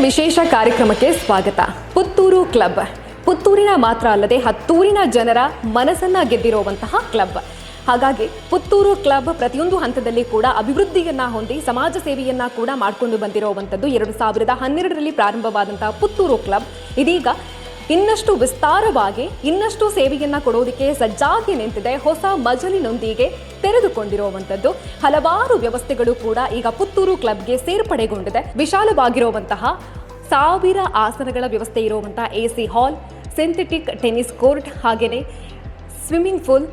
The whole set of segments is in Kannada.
ವಿಶೇಷ ಕಾರ್ಯಕ್ರಮಕ್ಕೆ ಸ್ವಾಗತ. ಪುತ್ತೂರು ಕ್ಲಬ್ ಪುತ್ತೂರಿನ ಮಾತ್ರ ಅಲ್ಲದೆ ಹತ್ತೂರಿನ ಜನರ ಮನಸ್ಸನ್ನ ಗೆದ್ದಿರುವಂತಹ ಕ್ಲಬ್. ಹಾಗಾಗಿ ಪುತ್ತೂರು ಕ್ಲಬ್ ಪ್ರತಿಯೊಂದು ಹಂತದಲ್ಲಿ ಕೂಡ ಅಭಿವೃದ್ಧಿಯನ್ನ ಹೊಂದಿ ಸಮಾಜ ಸೇವೆಯನ್ನ ಕೂಡ ಮಾಡಿಕೊಂಡು ಬಂದಿರುವಂಥದ್ದು. 2012ರಲ್ಲಿ ಪ್ರಾರಂಭವಾದಂತಹ ಪುತ್ತೂರು ಕ್ಲಬ್ ಇದೀಗ ಇನ್ನಷ್ಟು ವಿಸ್ತಾರವಾಗಿ ಇನ್ನಷ್ಟು ಸೇವೆಯನ್ನ ಕೊಡೋದಕ್ಕೆ ಸಜ್ಜಾಗಿ ನಿಂತಿದೆ. ಹೊಸ ಮಜಲಿನೊಂದಿಗೆ ತೆರೆದುಕೊಂಡಿರುವಂಥದ್ದು ಹಲವಾರು ವ್ಯವಸ್ಥೆಗಳು ಕೂಡ ಈಗ ಪುತ್ತೂರು ಕ್ಲಬ್ಗೆ ಸೇರ್ಪಡೆಗೊಂಡಿದೆ. ವಿಶಾಲವಾಗಿರುವಂತಹ 1000 ಆಸನಗಳ ವ್ಯವಸ್ಥೆ ಇರುವಂತಹ AC ಹಾಲ್, ಸಿಂಥೆಟಿಕ್ ಟೆನ್ನಿಸ್ ಕೋರ್ಟ್, ಹಾಗೆಯೇ ಸ್ವಿಮ್ಮಿಂಗ್ ಪೂಲ್,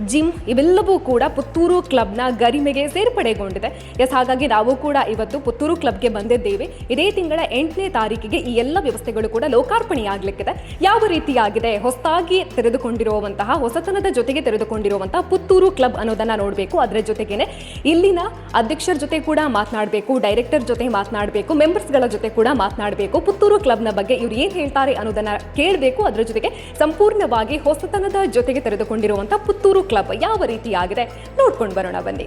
ಜಿಮ್ ಇವೆಲ್ಲವೂ ಕೂಡ ಪುತ್ತೂರು ಕ್ಲಬ್ನ ಗರಿಮೆಗೆ ಸೇರ್ಪಡೆಗೊಂಡಿದೆ. ಹಾಗಾಗಿ ನಾವು ಕೂಡ ಇವತ್ತು ಪುತ್ತೂರು ಕ್ಲಬ್ಗೆ ಬಂದಿದ್ದೇವೆ. ಇದೇ ತಿಂಗಳ 8ನೇ ತಾರೀಕಿಗೆ ಈ ಎಲ್ಲ ವ್ಯವಸ್ಥೆಗಳು ಕೂಡ ಲೋಕಾರ್ಪಣೆಯಾಗಲಿಕ್ಕಿದೆ. ಯಾವ ರೀತಿಯಾಗಿದೆ ಹೊಸದಾಗಿ ತೆರೆದುಕೊಂಡಿರುವಂತಹ ಹೊಸತನದ ಜೊತೆಗೆ ತೆರೆದುಕೊಂಡಿರುವಂತಹ ಪುತ್ತೂರು ಕ್ಲಬ್ ಅನ್ನೋದನ್ನ ನೋಡಬೇಕು. ಅದರ ಜೊತೆಗೇನೆ ಇಲ್ಲಿನ ಅಧ್ಯಕ್ಷರ ಜೊತೆ ಕೂಡ ಮಾತನಾಡಬೇಕು, ಡೈರೆಕ್ಟರ್ ಜೊತೆ ಮಾತನಾಡಬೇಕು, ಮೆಂಬರ್ಸ್ಗಳ ಜೊತೆ ಕೂಡ ಮಾತನಾಡಬೇಕು. ಪುತ್ತೂರು ಕ್ಲಬ್ನ ಬಗ್ಗೆ ಇವ್ರು ಏನು ಹೇಳ್ತಾರೆ ಅನ್ನೋದನ್ನ ಕೇಳಬೇಕು. ಅದರ ಜೊತೆಗೆ ಸಂಪೂರ್ಣವಾಗಿ ಹೊಸತನದ ಜೊತೆಗೆ ತೆರೆದುಕೊಂಡಿರುವಂತಹ ಪುತ್ತೂರು ಕ್ಲಬ್ ಯಾವ ರೀತಿಯಾಗಿದೆ ನೋಡ್ಕೊಂಡು ಬರೋಣ ಬನ್ನಿ.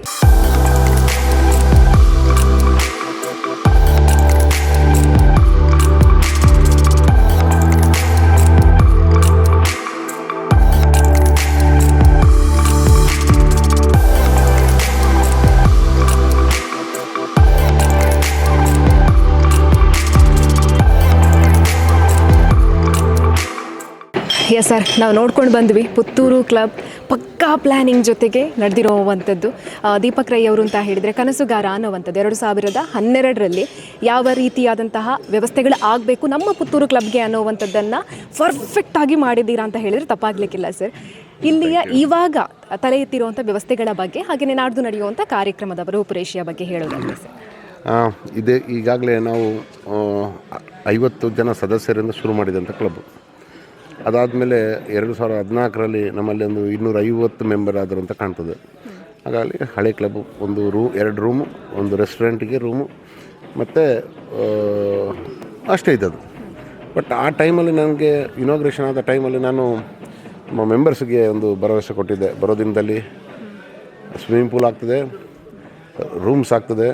ಎಸ್ ಸರ್, ನಾವು ನೋಡ್ಕೊಂಡು ಬಂದ್ವಿ ಪುತ್ತೂರು ಕ್ಲಬ್ ಪಕ್ಕಾ ಪ್ಲ್ಯಾನಿಂಗ್ ಜೊತೆಗೆ ನಡೆದಿರುವಂಥದ್ದು. ದೀಪಕ್ ರೈ ಅವರು ಅಂತ ಹೇಳಿದರೆ ಕನಸುಗಾರ ಅನ್ನುವಂಥದ್ದು 2012ರಲ್ಲಿ ಯಾವ ರೀತಿಯಾದಂತಹ ವ್ಯವಸ್ಥೆಗಳು ಆಗಬೇಕು ನಮ್ಮ ಪುತ್ತೂರು ಕ್ಲಬ್ಗೆ ಅನ್ನೋವಂಥದ್ದನ್ನು ಪರ್ಫೆಕ್ಟಾಗಿ ಮಾಡಿದ್ದೀರಾ ಅಂತ ಹೇಳಿದರೆ ತಪ್ಪಾಗಲಿಕ್ಕಿಲ್ಲ ಸರ್. ಇಲ್ಲಿಯ ಇವಾಗ ತಲೆ ಎತ್ತಿರುವಂಥ ವ್ಯವಸ್ಥೆಗಳ ಬಗ್ಗೆ ಹಾಗೆಯೇ ನಾಡ್ದು ನಡೆಯುವಂಥ ಕಾರ್ಯಕ್ರಮದ ರೂಪುರೇಷೆಯ ಬಗ್ಗೆ ಹೇಳೋದಾದರೆ ಸರ್. ಇದೇ ಈಗಾಗಲೇ ನಾವು 50 ಜನ ಸದಸ್ಯರಿಂದ ಶುರು ಮಾಡಿದಂಥ ಕ್ಲಬ್. ಅದಾದಮೇಲೆ 2014ರಲ್ಲಿ ನಮ್ಮಲ್ಲಿ ಒಂದು 250 ಮೆಂಬರ್ ಆದರು ಅಂತ ಕಾಣ್ತದೆ. ಹಾಗಾಗಿ ಹಳೆ ಕ್ಲಬ್ ಒಂದು 2 ರೂಮು, ಒಂದು ರೆಸ್ಟೋರೆಂಟಿಗೆ ರೂಮು ಮತ್ತು ಅಷ್ಟೇ ಇದ್ದದು. ಬಟ್ ಆ ಟೈಮಲ್ಲಿ ನನಗೆ ಇನಾಗ್ರೇಷನ್ ಆದ ಟೈಮಲ್ಲಿ ನಾನು ನಮ್ಮ ಮೆಂಬರ್ಸ್ಗೆ ಒಂದು ಭರವಸೆ ಕೊಟ್ಟಿದ್ದೆ. ಬರೋ ದಿನದಲ್ಲಿ ಸ್ವಿಮ್ಮಿಂಗ್ ಪೂಲ್ ಆಗ್ತದೆ, ರೂಮ್ಸ್ ಆಗ್ತದೆ,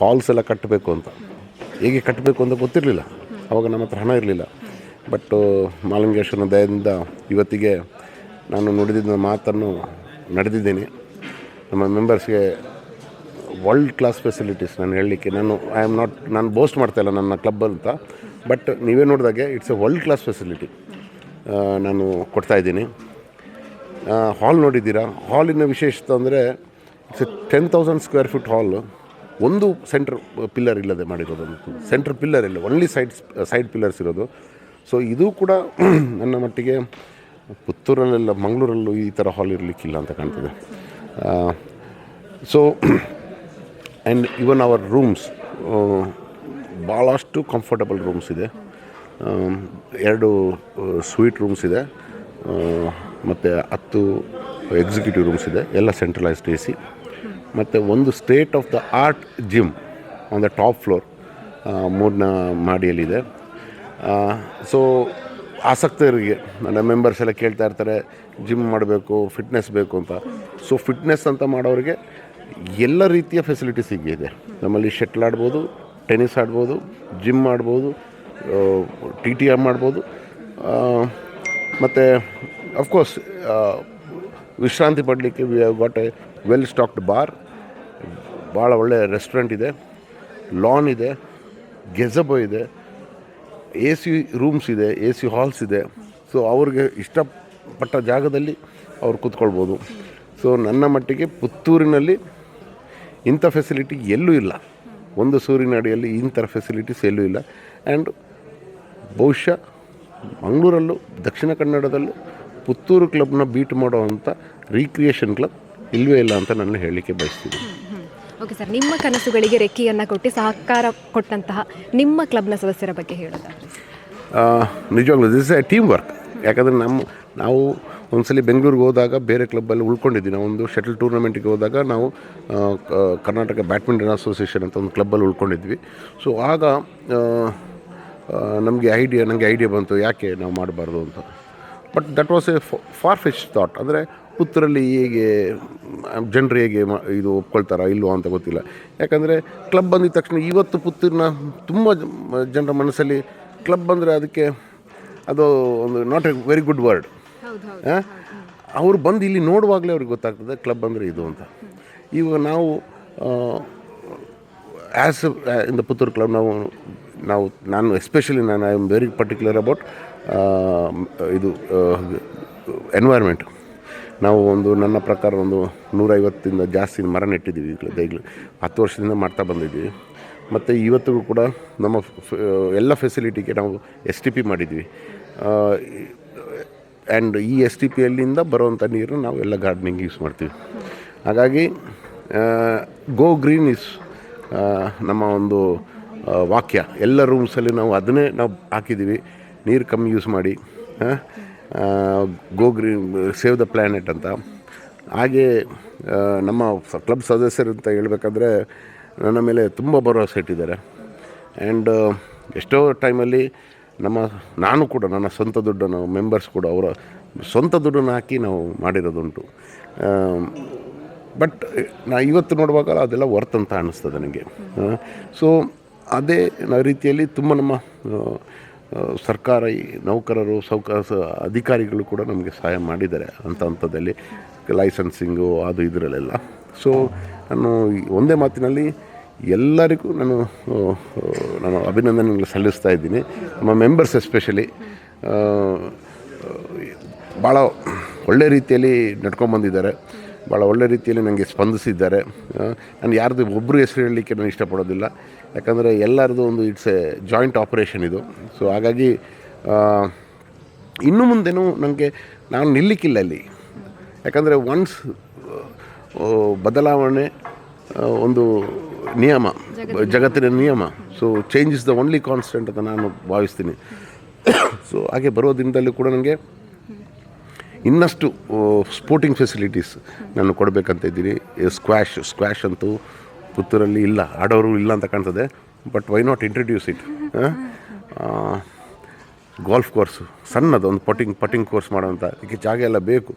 ಹಾಲ್ಸ್ ಎಲ್ಲ ಕಟ್ಟಬೇಕು ಅಂತ. ಹೇಗೆ ಕಟ್ಟಬೇಕು ಅಂತ ಗೊತ್ತಿರಲಿಲ್ಲ, ಆವಾಗ ನಮ್ಮ ಹತ್ರ ಹಣ ಇರಲಿಲ್ಲ. ಬಟ್ ಮಾಲಿಂಗೇಶ್ವರನ ದಯದಿಂದ ಇವತ್ತಿಗೆ ನಾನು ನುಡಿದಿದ್ದ ಮಾತನ್ನು ನಡೆದಿದ್ದೀನಿ. ನಮ್ಮ ಮೆಂಬರ್ಸ್ಗೆ ವರ್ಲ್ಡ್ ಕ್ಲಾಸ್ ಫೆಸಿಲಿಟೀಸ್ ನಾನು ಹೇಳಲಿಕ್ಕೆ ನಾನು ಬೋಸ್ಟ್ ಮಾಡ್ತಾಯಿಲ್ಲ ನನ್ನ ಕ್ಲಬ್ ಅಂತ. ಬಟ್ ನೀವೇ ನೋಡಿದಾಗೆ it's a world class facility ನಾನು ಕೊಡ್ತಾಯಿದ್ದೀನಿ. ಹಾಲ್ ನೋಡಿದ್ದೀರಾ, ಹಾಲಿನ ವಿಶೇಷತೆ ಅಂದರೆ it's a 10,000 square feet hall. ಒಂದು ಸೆಂಟ್ರ್ ಪಿಲ್ಲರ್ ಇಲ್ಲದೆ ಮಾಡಿರೋದು, ಸೆಂಟ್ರ್ ಪಿಲ್ಲರ್ ಇಲ್ಲ, ಓನ್ಲಿ ಸೈಡ್ ಪಿಲ್ಲರ್ಸ್ ಇರೋದು. ಸೊ ಇದು ಕೂಡ ನನ್ನ ಮಟ್ಟಿಗೆ ಪುತ್ತೂರಲ್ಲೆಲ್ಲ ಮಂಗಳೂರಲ್ಲೂ ಈ ಥರ ಹಾಲ್ ಇರಲಿಕ್ಕಿಲ್ಲ ಅಂತ ಕಾಣ್ತದೆ. So and even our rooms ಭಾಳಷ್ಟು ಕಂಫರ್ಟಬಲ್ ರೂಮ್ಸ್ ಇದೆ. 2 ಸ್ವೀಟ್ ರೂಮ್ಸ್ ಇದೆ ಮತ್ತು 10 ಎಕ್ಸಿಕ್ಯೂಟಿವ್ ರೂಮ್ಸ್ ಇದೆ, ಎಲ್ಲ ಸೆಂಟ್ರಲೈಸ್ಡ್ AC. ಮತ್ತು ಒಂದು state of the art gym on the top floor 3ನೇ ಮಾಡಿಯಲ್ಲಿದೆ. ಸೊ ಆಸಕ್ತರಿಗೆ ನನ್ನ ಮೆಂಬರ್ಸ್ ಎಲ್ಲ ಕೇಳ್ತಾ ಇರ್ತಾರೆ ಜಿಮ್ ಮಾಡಬೇಕು, ಫಿಟ್ನೆಸ್ ಬೇಕು ಅಂತ. ಸೊ ಫಿಟ್ನೆಸ್ ಅಂತ ಮಾಡೋರಿಗೆ ಎಲ್ಲ ರೀತಿಯ ಫೆಸಿಲಿಟೀಸ್ ಇದೆ ನಮ್ಮಲ್ಲಿ. ಶಟ್ಲ್ ಆಡ್ಬೋದು, ಟೆನ್ನಿಸ್ ಆಡ್ಬೋದು, ಜಿಮ್ ಮಾಡ್ಬೋದು, TTM ಮಾಡ್ಬೋದು, ಮತ್ತು ಅಫ್ಕೋರ್ಸ್ ವಿಶ್ರಾಂತಿ ಪಡಲಿಕ್ಕೆ we have got a well stocked bar, ಭಾಳ ಒಳ್ಳೆಯ ರೆಸ್ಟೋರೆಂಟ್ ಇದೆ, ಲಾನ್ ಇದೆ, ಗೆಜಬೋ ಇದೆ, AC ರೂಮ್ಸ್ ಇದೆ, AC ಹಾಲ್ಸ್ ಇದೆ. ಸೊ ಅವ್ರಿಗೆ ಇಷ್ಟಪಟ್ಟ ಜಾಗದಲ್ಲಿ ಅವ್ರು ಕೂತ್ಕೊಳ್ಬೋದು. ಸೊ ನನ್ನ ಮಟ್ಟಿಗೆ ಪುತ್ತೂರಿನಲ್ಲಿ ಇಂಥ ಫೆಸಿಲಿಟಿ ಎಲ್ಲೂ ಇಲ್ಲ, ಒಂದು ಸೂರಿನ ಅಡಿಯಲ್ಲಿ ಇಂಥ ಫೆಸಿಲಿಟೀಸ್ ಎಲ್ಲೂ ಇಲ್ಲ. ಆ್ಯಂಡ್ ಬಹುಶಃ ಮಂಗಳೂರಲ್ಲೂ ದಕ್ಷಿಣ ಕನ್ನಡದಲ್ಲೂ ಪುತ್ತೂರು ಕ್ಲಬ್ನ ಬೀಟ್ ಮಾಡೋವಂಥ ರೀಕ್ರಿಯೇಷನ್ ಕ್ಲಬ್ ಇಲ್ಲವೇ ಇಲ್ಲ ಅಂತ ನಾನು ಹೇಳಲಿಕ್ಕೆ ಬಯಸ್ತೀನಿ. ಓಕೆ ಸರ್, ನಿಮ್ಮ ಕನಸುಗಳಿಗೆ ರೆಕ್ಕೆಯನ್ನು ಕೊಟ್ಟು ಸಹಕಾರ ಕೊಟ್ಟಂತಹ ನಿಮ್ಮ ಕ್ಲಬ್ನ ಸದಸ್ಯರ ಬಗ್ಗೆ ಹೇಳೋದಾದ್ರೆ? ನಿಜವಾಗ್ಲೂ ದಿಸ್ ಎ ಟೀಮ್ ವರ್ಕ್. ಯಾಕಂದರೆ ನಾವು ಒಂದ್ಸಲಿ ಬೆಂಗಳೂರಿಗೆ ಹೋದಾಗ ಬೇರೆ ಕ್ಲಬ್ಬಲ್ಲಿ ಉಳ್ಕೊಂಡಿದ್ವಿ. ನಾವು ಒಂದು ಶಟಲ್ ಟೂರ್ನಮೆಂಟಿಗೆ ಹೋದಾಗ ನಾವು ಕರ್ನಾಟಕ ಬ್ಯಾಡ್ಮಿಂಟನ್ ಅಸೋಸಿಯೇಷನ್ ಅಂತ ಒಂದು ಕ್ಲಬ್ಬಲ್ಲಿ ಉಳ್ಕೊಂಡಿದ್ವಿ. ಸೊ ಆಗ ನನಗೆ ಐಡಿಯಾ ಬಂತು ಯಾಕೆ ನಾವು ಮಾಡಬಾರ್ದು ಅಂತ. But that was A for fetch thought. ಅಂದರೆ ಪುತ್ತೂರಲ್ಲಿ ಹೇಗೆ ಜನರು ಹೇಗೆ ಇದು ಒಪ್ಕೊಳ್ತಾರಾ ಇಲ್ವೋ ಅಂತ ಗೊತ್ತಿಲ್ಲ. ಯಾಕಂದರೆ ಕ್ಲಬ್ ಬಂದಿದ ತಕ್ಷಣ ಇವತ್ತು ಪುತ್ತೂರಿನ ತುಂಬ ಜನರ ಮನಸ್ಸಲ್ಲಿ ಕ್ಲಬ್ ಅಂದರೆ ಅದಕ್ಕೆ ಅದು ಒಂದು not A very good word. ಅವರು ಬಂದು ಇಲ್ಲಿ ನೋಡುವಾಗಲೇ ಅವ್ರಿಗೆ ಗೊತ್ತಾಗ್ತದೆ ಕ್ಲಬ್ ಅಂದರೆ ಇದು ಅಂತ. ಇವಾಗ ನಾವು as in the Puttur club ನಾನು especially I am very particular about ಇದು ಎನ್ವೈರ್ಮೆಂಟ್. ನಾವು ನನ್ನ ಪ್ರಕಾರ 150 ಜಾಸ್ತಿ ಮರ ನೆಟ್ಟಿದ್ದೀವಿ ಈಗಲೂ 10 ವರ್ಷದಿಂದ ಮಾಡ್ತಾ ಬಂದಿದ್ದೀವಿ. ಮತ್ತು ಇವತ್ತಿಗೂ ಕೂಡ ನಮ್ಮ ಎಲ್ಲ ಫೆಸಿಲಿಟಿಗೆ ನಾವು STP ಮಾಡಿದ್ವಿ. ಆ್ಯಂಡ್ ಈ STPಯಲ್ಲಿಂದ ಬರುವಂಥ ನೀರನ್ನು ನಾವು ಎಲ್ಲ ಗಾರ್ಡನಿಂಗ್ ಯೂಸ್ ಮಾಡ್ತೀವಿ. ಹಾಗಾಗಿ ಗೋ ಗ್ರೀನ್ ಇಸ್ ನಮ್ಮ ಒಂದು ವಾಕ್ಯ. ಎಲ್ಲ ರೂಮ್ಸಲ್ಲಿ ನಾವು ಅದನ್ನೇ ಹಾಕಿದ್ದೀವಿ, ನೀರು ಕಮ್ಮಿ ಯೂಸ್ ಮಾಡಿ, go green save the planet ಅಂತ. ಹಾಗೆ ನಮ್ಮ ಕ್ಲಬ್ ಸದಸ್ಯರು ಅಂತ ಹೇಳ್ಬೇಕಂದ್ರೆ ನನ್ನ ಮೇಲೆ ತುಂಬ ಭರವಸೆ ಇಟ್ಟಿದ್ದಾರೆ. ಆ್ಯಂಡ್ ಎಷ್ಟೋ ಟೈಮಲ್ಲಿ ನಾನು ಕೂಡ ನನ್ನ ಸ್ವಂತ ದುಡ್ಡನ್ನು, ಮೆಂಬರ್ಸ್ ಕೂಡ ಅವರ ಸ್ವಂತ ದುಡ್ಡನ್ನು ಹಾಕಿ ನಾವು ಮಾಡಿರೋದುಂಟು. ಬಟ್ ಇವತ್ತು ನೋಡುವಾಗ ಅದೆಲ್ಲ ವರ್ತ್ ಅಂತ ಅನ್ನಿಸ್ತದೆ ನನಗೆ. ಸೊ ಅದೇ ರೀತಿಯಲ್ಲಿ ತುಂಬ ನಮ್ಮ ಸರ್ಕಾರಿ ನೌಕರರು ಅಧಿಕಾರಿಗಳು ಕೂಡ ನಮಗೆ ಸಹಾಯ ಮಾಡಿದ್ದಾರೆ ಹಂತದಲ್ಲಿ, ಲೈಸೆನ್ಸಿಂಗು ಅದು ಇದರಲ್ಲೆಲ್ಲ. ಸೊ ನಾನು ಒಂದೇ ಮಾತಿನಲ್ಲಿ ಎಲ್ಲರಿಗೂ ನಾನು ಅಭಿನಂದನೆಗಳು ಸಲ್ಲಿಸ್ತಾ ಇದ್ದೀನಿ. ನಮ್ಮ ಮೆಂಬರ್ಸ್ ಎಸ್ಪೆಷಲಿ ಭಾಳ ಒಳ್ಳೆ ರೀತಿಯಲ್ಲಿ ನಡ್ಕೊಂಬಂದಿದ್ದಾರೆ, ಭಾಳ ಒಳ್ಳೆ ರೀತಿಯಲ್ಲಿ ನನಗೆ ಸ್ಪಂದಿಸಿದ್ದಾರೆ. ನಾನು ಯಾರ್ದು ಒಬ್ಬರು ಹೆಸರು ಹೇಳಲಿಕ್ಕೆ ನಾನು ಇಷ್ಟಪಡೋದಿಲ್ಲ. ಯಾಕಂದರೆ ಎಲ್ಲರದು ಒಂದು ಇಟ್ಸ್ ಎ ಜಾಯಿಂಟ್ ಆಪರೇಷನ್ ಇದು. ಸೊ ಹಾಗಾಗಿ ಇನ್ನು ಮುಂದೆನೂ ನನಗೆ ನಾನು ನಿಲ್ಲಕ್ಕಿಲ್ಲ ಇಲ್ಲಿ. ಯಾಕಂದರೆ ಒನ್ಸ್ ಬದಲಾವಣೆ ಒಂದು ನಿಯಮ, ಜಗತ್ತಿನ ನಿಯಮ. So change is the only constant ಅಂತ ನಾನು ಭಾವಿಸ್ತೀನಿ. ಸೊ ಹಾಗೆ ಬರೋ ದಿನದಲ್ಲಿ ಕೂಡ ನನಗೆ ಇನ್ನಷ್ಟು ಸ್ಪೋರ್ಟಿಂಗ್ ಫೆಸಿಲಿಟೀಸ್ ನಾನು ಕೊಡಬೇಕಂತ ಇದ್ದೀನಿ. ಸ್ಕ್ವ್ಯಾಶ್ ಅಂತೂ ಪುತ್ತೂರಲ್ಲಿ ಇಲ್ಲ, ಆಡೋರು ಇಲ್ಲ ಅಂತ ಕಾಣ್ತದೆ. But why not introduce it. Golf course ಸಣ್ಣದು ಒಂದು ಪಟಿಂಗ್ ಕೋರ್ಸ್ ಮಾಡೋಂಥ ಇದಕ್ಕೆ ಜಾಗ ಎಲ್ಲ ಬೇಕು.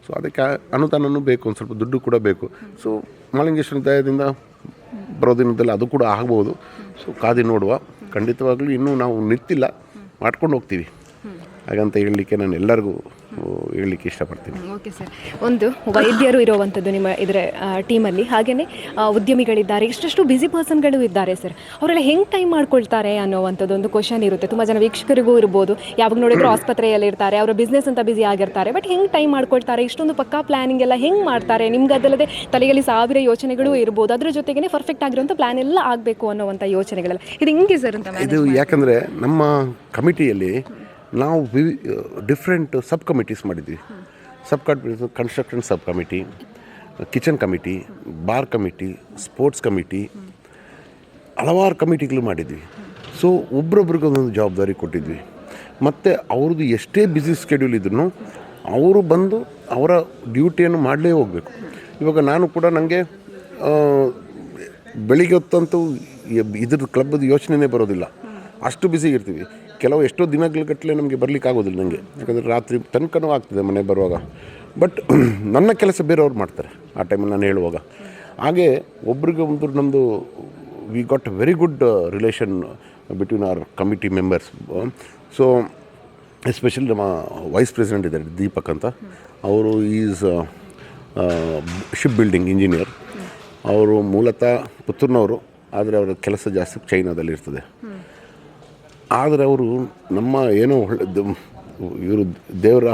ಸೊ ಅದಕ್ಕೆ ಅನುದಾನವೂ ಬೇಕು, ಒಂದು ಸ್ವಲ್ಪ ದುಡ್ಡು ಕೂಡ ಬೇಕು. ಸೊ ಮಹಾಲಿಂಗೇಶ್ವರ ದಯದಿಂದ ಬರೋ ದಿನದಲ್ಲಿ ಅದು ಕೂಡ ಆಗ್ಬೋದು. ಸೊ ಕಾದಿ ನೋಡುವ. ಖಂಡಿತವಾಗ್ಲೂ ಇನ್ನೂ ನಾವು ನಿಂತಿಲ್ಲ, ಮಾಡ್ಕೊಂಡು ಹೋಗ್ತೀವಿ. ಹಾಗಂತ ಹೇಳಲಿಕ್ಕೆ ನಾನು ಎಲ್ಲರಿಗೂ ಹೇಳಲಿಕ್ಕೆ ಇಷ್ಟಪಡ್ತೀನಿ. ಓಕೆ ಸರ್, ಒಂದು ವೈದ್ಯರು ಇರುವಂಥದ್ದು ನಿಮ್ಮ ಇದರ ಟೀಮಲ್ಲಿ, ಹಾಗೆಯೇ ಉದ್ಯಮಿಗಳಿದ್ದಾರೆ, ಎಷ್ಟೆಷ್ಟು ಬ್ಯುಸಿ ಪರ್ಸನ್ಗಳು ಇದ್ದಾರೆ ಸರ್. ಅವರೆಲ್ಲ ಹೆಂಗೆ ಟೈಮ್ ಮಾಡ್ಕೊಳ್ತಾರೆ ಅನ್ನೋವಂಥದ್ದು ಒಂದು ಕ್ವಶನ್ ಇರುತ್ತೆ. ತುಂಬ ಜನ ವೀಕ್ಷಕರಿಗೂ ಇರ್ಬೋದು, ಯಾವಾಗ ನೋಡಿದ್ರು ಆಸ್ಪತ್ರೆಯಲ್ಲಿ ಇರ್ತಾರೆ, ಅವರ ಬಿಸ್ನೆಸ್ ಅಂತ ಬ್ಯುಸಿ ಆಗಿರ್ತಾರೆ. ಬಟ್ ಹೆಂಗೆ ಟೈಮ್ ಮಾಡ್ಕೊಳ್ತಾರೆ, ಇಷ್ಟೊಂದು ಪಕ್ಕಾ ಪ್ಲಾನಿಂಗ್ ಎಲ್ಲ ಹೆಂಗೆ ಮಾಡ್ತಾರೆ? ನಿಮ್ಗೆ ಅದಲ್ಲದೆ ತಲೆಯಲ್ಲಿ 1000 ಯೋಚನೆಗಳು ಇರ್ಬೋದು, ಅದರ ಜೊತೆಗೇ ಪರ್ಫೆಕ್ಟ್ ಆಗಿರುವಂಥ ಪ್ಲಾನ್ ಎಲ್ಲ ಆಗಬೇಕು ಅನ್ನೋವಂಥ ಯೋಚನೆಗಳೆಲ್ಲ ಇದು ಹೆಂಗೆ ಸರ್ ಅಂತ? ಇದು ಯಾಕಂದರೆ ನಮ್ಮ ಕಮಿಟಿಯಲ್ಲಿ ನಾವು ಡಿಫ್ರೆಂಟ್ ಸಬ್ ಕಮಿಟೀಸ್ ಮಾಡಿದ್ವಿ. Construction sub committee, kitchen committee, bar committee, sports committee, ಹಲವಾರು ಕಮಿಟಿಗಳು ಮಾಡಿದ್ವಿ. ಸೊ ಒಬ್ರೊಬ್ರಿಗೆ ಒಂದೊಂದು ಜವಾಬ್ದಾರಿ ಕೊಟ್ಟಿದ್ವಿ. ಮತ್ತು ಅವ್ರದ್ದು ಎಷ್ಟೇ ಬ್ಯುಸಿ ಸ್ಕೆಡ್ಯೂಲ್ ಇದ್ರೂ ಅವರು ಬಂದು ಅವರ ಡ್ಯೂಟಿಯನ್ನು ಮಾಡಲೇ ಹೋಗಬೇಕು. ಇವಾಗ ನಾನು ಕೂಡ ನನಗೆ ಬೆಳಿಗ್ಗೆ ಹೊತ್ತಂತೂ ಇದ್ರ ಕ್ಲಬ್ದು ಯೋಚನೆಯೇ ಬರೋದಿಲ್ಲ, ಅಷ್ಟು ಬ್ಯುಸಿ ಇರ್ತೀವಿ. ಎಷ್ಟೋ ದಿನಗಟ್ಟಲೆ ನಮಗೆ ಬರಲಿಕ್ಕೆ ಆಗೋದಿಲ್ಲ ನನಗೆ, ಯಾಕಂದರೆ ರಾತ್ರಿ ತನಕನೂ ಆಗ್ತದೆ ಮನೆ ಬರುವಾಗ. ಬಟ್ ನನ್ನ ಕೆಲಸ ಬೇರೆಯವ್ರು ಮಾಡ್ತಾರೆ ಆ ಟೈಮಲ್ಲಿ ನಾನು ಹೇಳುವಾಗ. ಹಾಗೆ ಒಬ್ರಿಗೆ ಒಬ್ಬರು ನಮ್ಮದು we got a very good relation between our committee members. So especially ನಮ್ಮ ವೈಸ್ ಪ್ರೆಸಿಡೆಂಟ್ ಇದ್ದಾರೆ ದೀಪಕ್ ಅಂತ. ಅವರು ಈಸ್ ಶಿಪ್ ಬಿಲ್ಡಿಂಗ್ ಇಂಜಿನಿಯರ್. ಅವರು ಮೂಲತಃ ಪುತ್ತೂರಿನವರು, ಆದರೆ ಅವರ ಕೆಲಸ ಜಾಸ್ತಿ ಚೈನಾದಲ್ಲಿ ಇರ್ತದೆ. ಆದರೆ ಅವರು ನಮ್ಮ ಏನೋ ಇವರು ದೇವರ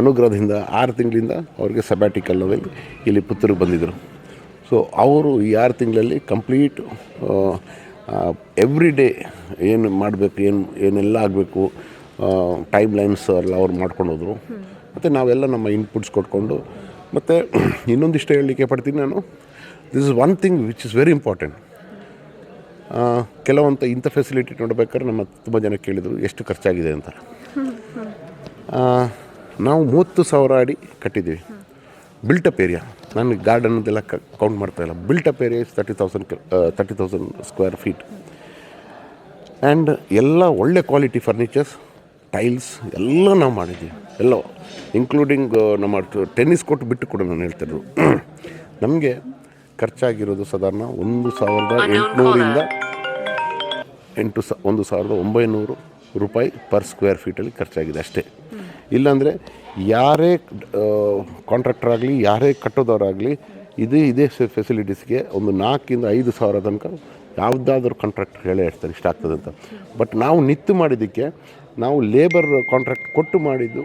ಅನುಗ್ರಹದಿಂದ 6 ತಿಂಗಳಿಂದ ಅವ್ರಿಗೆ ಸಬ್ಯಾಟಿಕಲ್ನಲ್ಲಿ ಇಲ್ಲಿ ಪುತ್ತೂರಿಗೆ ಬಂದಿದ್ದರು. ಸೊ ಅವರು ಈ 6 ತಿಂಗಳಲ್ಲಿ ಕಂಪ್ಲೀಟ್ ಎವ್ರಿ ಡೇ ಏನು ಮಾಡಬೇಕು, ಏನೆಲ್ಲ ಆಗಬೇಕು, ಟೈಮ್ ಲೈನ್ಸ್ ಎಲ್ಲ ಅವ್ರು ಮಾಡ್ಕೊಂಡು ಹೋದರು. ಮತ್ತು ನಾವೆಲ್ಲ ನಮ್ಮ ಇನ್ಪುಟ್ಸ್ ಕೊಟ್ಕೊಂಡು. ಮತ್ತು ಇನ್ನೊಂದಿಷ್ಟು ಹೇಳಲಿಕ್ಕೆ ಪಡ್ತೀನಿ ನಾನು, this is one thing which is very important. ಕೆಲವಂತ ಇಂಥ ಫೆಸಿಲಿಟಿ ನೋಡ್ಬೇಕಾದ್ರೆ ನಮ್ಮ ತುಂಬ ಜನ ಕೇಳಿದರು ಎಷ್ಟು ಖರ್ಚಾಗಿದೆ ಅಂತ. ನಾವು 30,000 ಅಡಿ ಕಟ್ಟಿದ್ದೀವಿ. ಬಿಲ್ಟಪ್ ಏರಿಯಾ, ನಾನು ಗಾರ್ಡನ್ದೆಲ್ಲ ಕೌಂಟ್ ಮಾಡ್ತಾಯಿಲ್ಲ. Built-up area is 30,000 square feet. And ಎಲ್ಲ ಒಳ್ಳೆ ಕ್ವಾಲಿಟಿ ಫರ್ನಿಚರ್ಸ್, ಟೈಲ್ಸ್ ಎಲ್ಲ ನಾವು ಮಾಡಿದ್ದೀವಿ, ಎಲ್ಲ ಇನ್ಕ್ಲೂಡಿಂಗ್ ನಮ್ಮ ಟೆನ್ನಿಸ್ ಕೋರ್ಟ್ ಬಿಟ್ಟು ಕೂಡ ನಾನು ಹೇಳ್ತಿರೋದು. ನಮಗೆ ಖರ್ಚಾಗಿರೋದು ಸಾಧಾರಣ 1,800ರಿಂದ 1,900 ರೂಪಾಯಿ ಪರ್ ಸ್ಕ್ವೇರ್ ಫೀಟಲ್ಲಿ ಖರ್ಚಾಗಿದೆ ಅಷ್ಟೇ. ಇಲ್ಲಾಂದರೆ ಯಾರೇ ಕಾಂಟ್ರಾಕ್ಟರ್ ಆಗಲಿ, ಯಾರೇ ಕಟ್ಟೋದವರಾಗಲಿ ಇದೇ ಫೆಸಿಲಿಟೀಸ್ಗೆ ಒಂದು 4,000-5,000 ತನಕ ಯಾವುದಾದ್ರೂ ಕಾಂಟ್ರಾಕ್ಟರ್ ಹೇಳೇ ಇರ್ತಾರೆ ಇಷ್ಟ ಆಗ್ತದೆ ಅಂತ. ಬಟ್ ನಾವು ನಿತ್ತು ಮಾಡಿದ್ದಕ್ಕೆ, ನಾವು ಲೇಬರ್ ಕಾಂಟ್ರಾಕ್ಟ್ ಕೊಟ್ಟು ಮಾಡಿದ್ದು,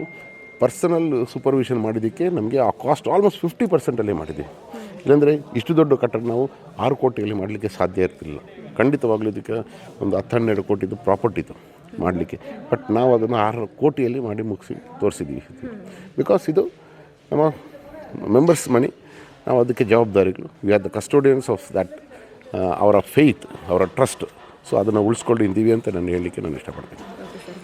ಪರ್ಸನಲ್ ಸೂಪರ್ವಿಷನ್ ಮಾಡಿದ್ದಕ್ಕೆ ನಮಗೆ ಆ ಕಾಸ್ಟ್ ಆಲ್ಮೋಸ್ಟ್ 50%ಅಲ್ಲೇ ಮಾಡಿದ್ದೀವಿ. ಇಲ್ಲಾಂದರೆ ಇಷ್ಟು ದೊಡ್ಡ ಕಟ್ಟಡ ನಾವು 6 ಕೋಟಿಯಲ್ಲಿ ಮಾಡಲಿಕ್ಕೆ ಸಾಧ್ಯ ಇರ್ತಿಲ್ಲ. ಖಂಡಿತವಾಗ್ಲೂ ಇದಕ್ಕೆ ಒಂದು 10-12 ಕೋಟಿದು ಪ್ರಾಪರ್ಟಿದು ಮಾಡಲಿಕ್ಕೆ. ಬಟ್ ನಾವು ಅದನ್ನು 6 ಕೋಟಿಯಲ್ಲಿ ಮಾಡಿ ಮುಗಿಸಿ ತೋರಿಸಿದ್ದೀವಿ. ಬಿಕಾಸ್ ಇದು ನಮ್ಮ ಮೆಂಬರ್ಸ್ ಮನಿ, ನಾವು ಅದಕ್ಕೆ ಜವಾಬ್ದಾರಿಗಳು. We are the custodians of that, ಅವರ ಫೇತ್, ಅವರ ಟ್ರಸ್ಟ್. ಸೊ ಅದನ್ನು ಉಳಿಸ್ಕೊಂಡಿದ್ದೀವಿ ಅಂತ ನಾನು ಹೇಳಲಿಕ್ಕೆ ನಾನು ಇಷ್ಟಪಡ್ತೀನಿ.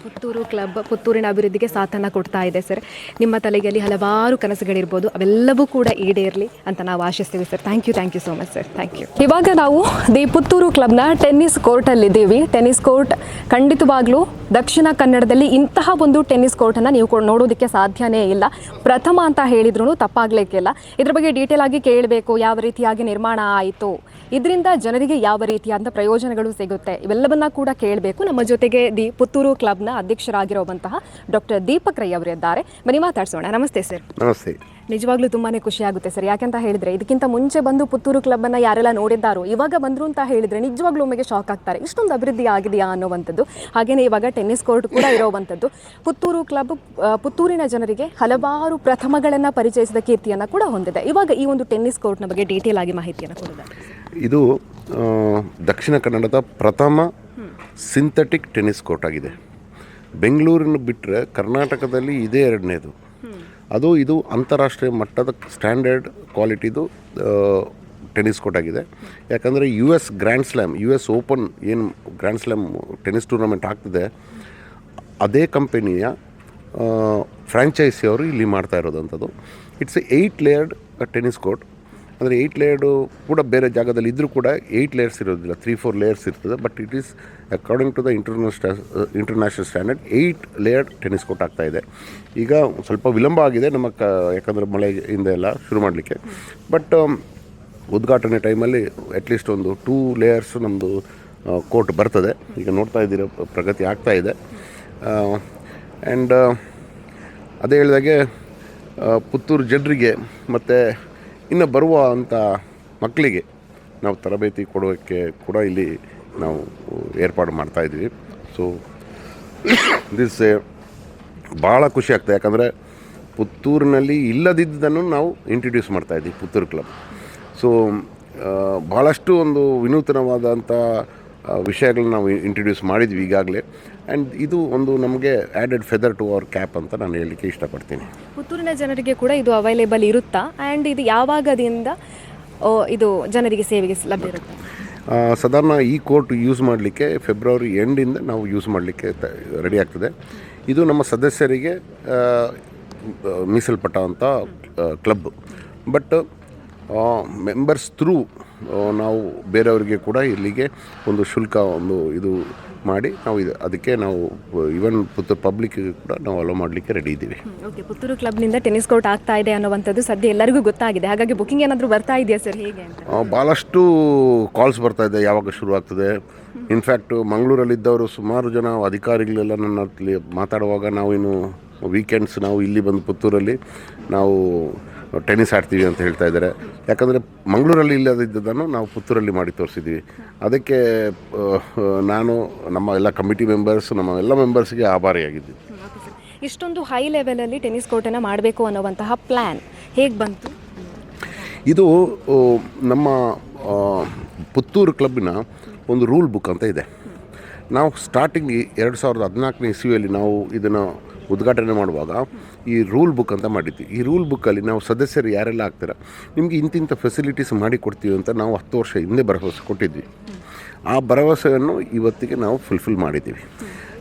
ಪುತ್ತೂರು ಕ್ಲಬ್ ಪುತ್ತೂರಿನ ಅಭಿವೃದ್ಧಿಗೆ ಸಾಥನ್ನು ಕೊಡ್ತಾ ಇದೆ ಸರ್. ನಿಮ್ಮ ತಲೆಯಲ್ಲಿ ಹಲವಾರು ಕನಸುಗಳಿರ್ಬೋದು, ಅವೆಲ್ಲವೂ ಕೂಡ ಈಡೇರಲಿ ಅಂತ ನಾವು ಆಶಿಸ್ತೀವಿ sir. Thank you so much sir. Thank you. ಇವಾಗ ನಾವು ದಿ ಪುತ್ತೂರು ಕ್ಲಬ್ನ ಟೆನ್ನಿಸ್ ಕೋರ್ಟಲ್ಲಿದ್ದೀವಿ. ಟೆನ್ನಿಸ್ ಕೋರ್ಟ್ ಖಂಡಿತವಾಗ್ಲೂ ದಕ್ಷಿಣ ಕನ್ನಡದಲ್ಲಿ ಇಂತಹ ಒಂದು ಟೆನ್ನಿಸ್ ಕೋರ್ಟನ್ನು ನೀವು ನೋಡೋದಕ್ಕೆ ಸಾಧ್ಯನೇ ಇಲ್ಲ. ಪ್ರಥಮ ಅಂತ ಹೇಳಿದ್ರೂ ತಪ್ಪಾಗಲಿಕ್ಕಿಲ್ಲ. ಇದ್ರ ಬಗ್ಗೆ ಡೀಟೇಲ್ ಆಗಿ ಕೇಳಬೇಕು, ಯಾವ ರೀತಿಯಾಗಿ ನಿರ್ಮಾಣ ಆಯಿತು, ಇದರಿಂದ ಜನರಿಗೆ ಯಾವ ರೀತಿಯಾದ ಪ್ರಯೋಜನಗಳು ಸಿಗುತ್ತೆ, ಇವೆಲ್ಲವನ್ನ ಕೂಡ ಕೇಳಬೇಕು. ನಮ್ಮ ಜೊತೆಗೆ ದಿ ಪುತ್ತೂರು ಕ್ಲಬ್ನ ಅಧ್ಯಕ್ಷರಾಗಿರುವಂತಹ ಡಾಕ್ಟರ್ ದೀಪಕ್ ರೈ ಅವರಿದ್ದಾರೆ. ಬನ್ನಿ ಮಾತಾಡ್ಸೋಣ. ನಮಸ್ತೆ ಸರ್. ನಮಸ್ತೆ. ನಿಜವಾಗ್ಲೂ ತುಂಬಾ ಖುಷಿ ಆಗುತ್ತೆ ಸರ್. ಯಾಕೆಂತ ಹೇಳಿದ್ರೆ ಇದಕ್ಕಿಂತ ಮುಂಚೆ ಬಂದು ಪುತ್ತೂರು ಕ್ಲಬ್ಬನ್ನು ಯಾರೆಲ್ಲ ನೋಡಿದ್ದಾರೋ ಇವಾಗ ಬಂದರು ಅಂತ ಹೇಳಿದರೆ ನಿಜವಾಗ್ಲೂ ಒಮ್ಮೆಗೆ ಶಾಕ್ ಆಗ್ತಾರೆ, ಇಷ್ಟೊಂದು ಅಭಿವೃದ್ಧಿ ಆಗಿದೆಯಾ ಅನ್ನೋವಂಥದ್ದು. ಹಾಗೆಯೇ ಇವಾಗ ಟೆನ್ನಿಸ್ ಕೋರ್ಟ್ ಕೂಡ ಇರೋವಂಥದ್ದು. ಪುತ್ತೂರು ಕ್ಲಬ್ ಪುತ್ತೂರಿನ ಜನರಿಗೆ ಹಲವಾರು ಪ್ರಥಮಗಳನ್ನು ಪರಿಚಯಿಸಿದ ಕೀರ್ತಿಯನ್ನು ಕೂಡ ಹೊಂದಿದೆ. ಇವಾಗ ಈ ಒಂದು ಟೆನ್ನಿಸ್ ಕೋರ್ಟ್ನ ಬಗ್ಗೆ ಡೀಟೇಲ್ ಆಗಿ ಮಾಹಿತಿಯನ್ನು ಕೊಡೋದಾದ್ರೆ, ಇದು ದಕ್ಷಿಣ ಕನ್ನಡದ ಪ್ರಥಮ ಸಿಂಥೆಟಿಕ್ ಟೆನ್ನಿಸ್ ಕೋರ್ಟ್ ಆಗಿದೆ. ಬೆಂಗಳೂರಿನ ಬಿಟ್ಟರೆ ಕರ್ನಾಟಕದಲ್ಲಿ ಇದೇ 2ನೇದು. ಇದು ಅಂತಾರಾಷ್ಟ್ರೀಯ ಮಟ್ಟದ ಸ್ಟ್ಯಾಂಡರ್ಡ್ ಕ್ವಾಲಿಟಿದು ಟೆನ್ನಿಸ್ ಕೋರ್ಟ್ ಆಗಿದೆ. ಯಾಕಂದರೆ US ಓಪನ್ ಏನು ಗ್ರ್ಯಾಂಡ್ ಸ್ಲ್ಯಾಮ್ ಟೆನ್ನಿಸ್ ಟೂರ್ನಮೆಂಟ್ ಆಗ್ತಿದೆ, ಅದೇ ಕಂಪನಿಯ ಫ್ರ್ಯಾಂಚೈಸಿಯವರು ಇಲ್ಲಿ ಮಾಡ್ತಾ ಇರೋದಂಥದ್ದು. It's 8 layered tennis court. ಅಂದರೆ 8 ಲೇಯರ್ಡು ಕೂಡ ಬೇರೆ ಜಾಗದಲ್ಲಿ ಇದ್ದರೂ ಕೂಡ 8 ಲೇಯರ್ಸ್ ಇರೋದಿಲ್ಲ, 3-4 ಲೇಯರ್ಸ್ ಇರ್ತದೆ. But it is according to the international standard 8 layered tennis court ಆಗ್ತಾಯಿದೆ. ಈಗ ಸ್ವಲ್ಪ ವಿಳಂಬ ಆಗಿದೆ ಯಾಕಂದರೆ ಮಳೆಯಿಂದ ಎಲ್ಲ ಶುರು ಮಾಡಲಿಕ್ಕೆ. ಬಟ್ ಉದ್ಘಾಟನೆ ಟೈಮಲ್ಲಿ ಅಟ್ಲೀಸ್ಟ್ ಒಂದು 2 ಲೇಯರ್ಸ್ ನಮ್ಮದು ಕೋರ್ಟ್ ಬರ್ತದೆ. ಈಗ ನೋಡ್ತಾ ಇದ್ದೀರ ಪ್ರಗತಿ ಆಗ್ತಾಯಿದೆ. ಆ್ಯಂಡ್ ಅದೇ ಹೇಳಿದಾಗೆ ಪುತ್ತೂರು ಜನರಿಗೆ ಮತ್ತು ಇನ್ನು ಬರುವ ಅಂಥ ಮಕ್ಕಳಿಗೆ ನಾವು ತರಬೇತಿ ಕೊಡೋಕ್ಕೆ ಕೂಡ ಇಲ್ಲಿ ನಾವು ಏರ್ಪಾಡು ಮಾಡ್ತಾಯಿದ್ವಿ. ಸೊ ದಿಸ್ ಭಾಳ ಖುಷಿ ಆಗ್ತದೆ. ಯಾಕಂದರೆ ಪುತ್ತೂರಿನಲ್ಲಿ ಇಲ್ಲದಿದ್ದನ್ನು ನಾವು ಇಂಟ್ರಡ್ಯೂಸ್ ಮಾಡ್ತಾಯಿದ್ವಿ ಪುತ್ತೂರು ಕ್ಲಬ್. ಸೊ ಭಾಳಷ್ಟು ಒಂದು ವಿನೂತನವಾದಂಥ ವಿಷಯಗಳನ್ನ ನಾವು ಇಂಟ್ರಡ್ಯೂಸ್ ಮಾಡಿದ್ವಿ ಈಗಾಗಲೇ. ಆ್ಯಂಡ್ ಇದು ಒಂದು ನಮಗೆ added feather to our cap ಅಂತ ನಾನು ಹೇಳಲಿಕ್ಕೆ ಇಷ್ಟಪಡ್ತೀನಿ. ಪುತ್ತೂರಿನ ಜನರಿಗೆ ಕೂಡ ಇದು ಅವೈಲೇಬಲ್ ಇರುತ್ತಾ? ಆ್ಯಂಡ್ ಇದು ಯಾವಾಗದಿಂದ ಇದು ಜನರಿಗೆ ಸೇವೆಗೆ ಲಭ್ಯ ಇರುತ್ತೆ? ಸಾಧಾರಣ ಈ ಕೋರ್ಟ್ ಯೂಸ್ ಮಾಡಲಿಕ್ಕೆ ಫೆಬ್ರವರಿ ಎಂಡಿಂದ ನಾವು ಯೂಸ್ ಮಾಡಲಿಕ್ಕೆ ರೆಡಿ ಆಗ್ತದೆ. ಇದು ನಮ್ಮ ಸದಸ್ಯರಿಗೆ ಮೀಸಲ್ಪಟ್ಟಂಥ ಕ್ಲಬ್. ಬಟ್ ಮೆಂಬರ್ಸ್ ಥ್ರೂ ನಾವು ಬೇರೆಯವರಿಗೆ ಕೂಡ ಇಲ್ಲಿಗೆ ಒಂದು ಶುಲ್ಕ ಇದು ಮಾಡಿ ನಾವು ಅದಕ್ಕೆ ನಾವು ಈವನ್ ಪುತ್ತೂರು ಪಬ್ಲಿಕ್ಗೆ ಕೂಡ ನಾವು ಅಲೋ ಮಾಡಲಿಕ್ಕೆ ರೆಡಿ ಇದ್ದೀವಿ. ಓಕೆ, ಪುತ್ತೂರು ಕ್ಲಬ್ನಿಂದ ಟೆನ್ನಿಸ್ ಕೋರ್ಟ್ ಆಗ್ತಾ ಇದೆ ಅನ್ನುವಂಥದ್ದು ಸದ್ಯ ಎಲ್ಲರಿಗೂ ಗೊತ್ತಾಗಿದೆ. ಹಾಗಾಗಿ ಬುಕಿಂಗ್ ಏನಾದರೂ ಬರ್ತಾ ಇದೆಯಾ ಸರ್, ಹೇಗೆ ಅಂತ? ಭಾಳಷ್ಟು ಕಾಲ್ಸ್ ಬರ್ತಾ ಇದೆ, ಯಾವಾಗ ಶುರು ಆಗ್ತದೆ. ಇನ್ಫ್ಯಾಕ್ಟ್ ಮಂಗಳೂರಲ್ಲಿದ್ದವರು ಸುಮಾರು ಜನ ಅಧಿಕಾರಿಗಳೆಲ್ಲ ನನ್ನ ಹತ್ರ ಮಾತಾಡುವಾಗ ನಾವು ಇನ್ನು ವೀಕೆಂಡ್ಸ್ ನಾವು ಇಲ್ಲಿ ಬಂದು ಪುತ್ತೂರಲ್ಲಿ ನಾವು ಟೆನ್ನಿಸ್ ಆಡ್ತೀವಿ ಅಂತ ಹೇಳ್ತಾ ಇದ್ದಾರೆ. ಯಾಕಂದರೆ ಮಂಗಳೂರಲ್ಲಿ ಇಲ್ಲದಿದ್ದದನ್ನು ನಾವು ಪುತ್ತೂರಲ್ಲಿ ಮಾಡಿ ತೋರಿಸಿದ್ದೀವಿ. ಅದಕ್ಕೆ ನಾನು ನಮ್ಮ ಎಲ್ಲ ಕಮಿಟಿ ಮೆಂಬರ್ಸ್, ನಮ್ಮ ಎಲ್ಲ ಮೆಂಬರ್ಸ್ಗೆ ಆಭಾರಿಯಾಗಿದ್ದೀವಿ. ಇಷ್ಟೊಂದು ಹೈ ಲೆವೆಲಲ್ಲಿ ಟೆನ್ನಿಸ್ ಕೋರ್ಟನ್ನು ಮಾಡಬೇಕು ಅನ್ನುವಂತಹ ಪ್ಲ್ಯಾನ್ ಹೇಗೆ ಬಂತು? ಇದು ನಮ್ಮ ಪುತ್ತೂರು ಕ್ಲಬ್ಬಿನ ಒಂದು ರೂಲ್ ಬುಕ್ ಅಂತ ಇದೆ. ನಾವು ಸ್ಟಾರ್ಟಿಂಗ್ 2014 ಇಸ್ವಿಯಲ್ಲಿ ನಾವು ಇದನ್ನು ಉದ್ಘಾಟನೆ ಮಾಡುವಾಗ ಈ ರೂಲ್ ಬುಕ್ ಅಂತ ಮಾಡಿದ್ವಿ. ಈ ರೂಲ್ ಬುಕ್ಕಲ್ಲಿ ನಾವು ಸದಸ್ಯರು ಯಾರೆಲ್ಲ ಆಗ್ತಾರೆ ನಿಮಗೆ ಇಂತಿಂಥ ಫೆಸಿಲಿಟೀಸ್ ಮಾಡಿ ಕೊಡ್ತೀವಿ ಅಂತ ನಾವು 10 ವರ್ಷ ಹಿಂದೆ ಭರವಸೆ ಕೊಟ್ಟಿದ್ವಿ. ಆ ಭರವಸೆಯನ್ನು ಇವತ್ತಿಗೆ ನಾವು ಫುಲ್ಫಿಲ್ ಮಾಡಿದ್ದೀವಿ.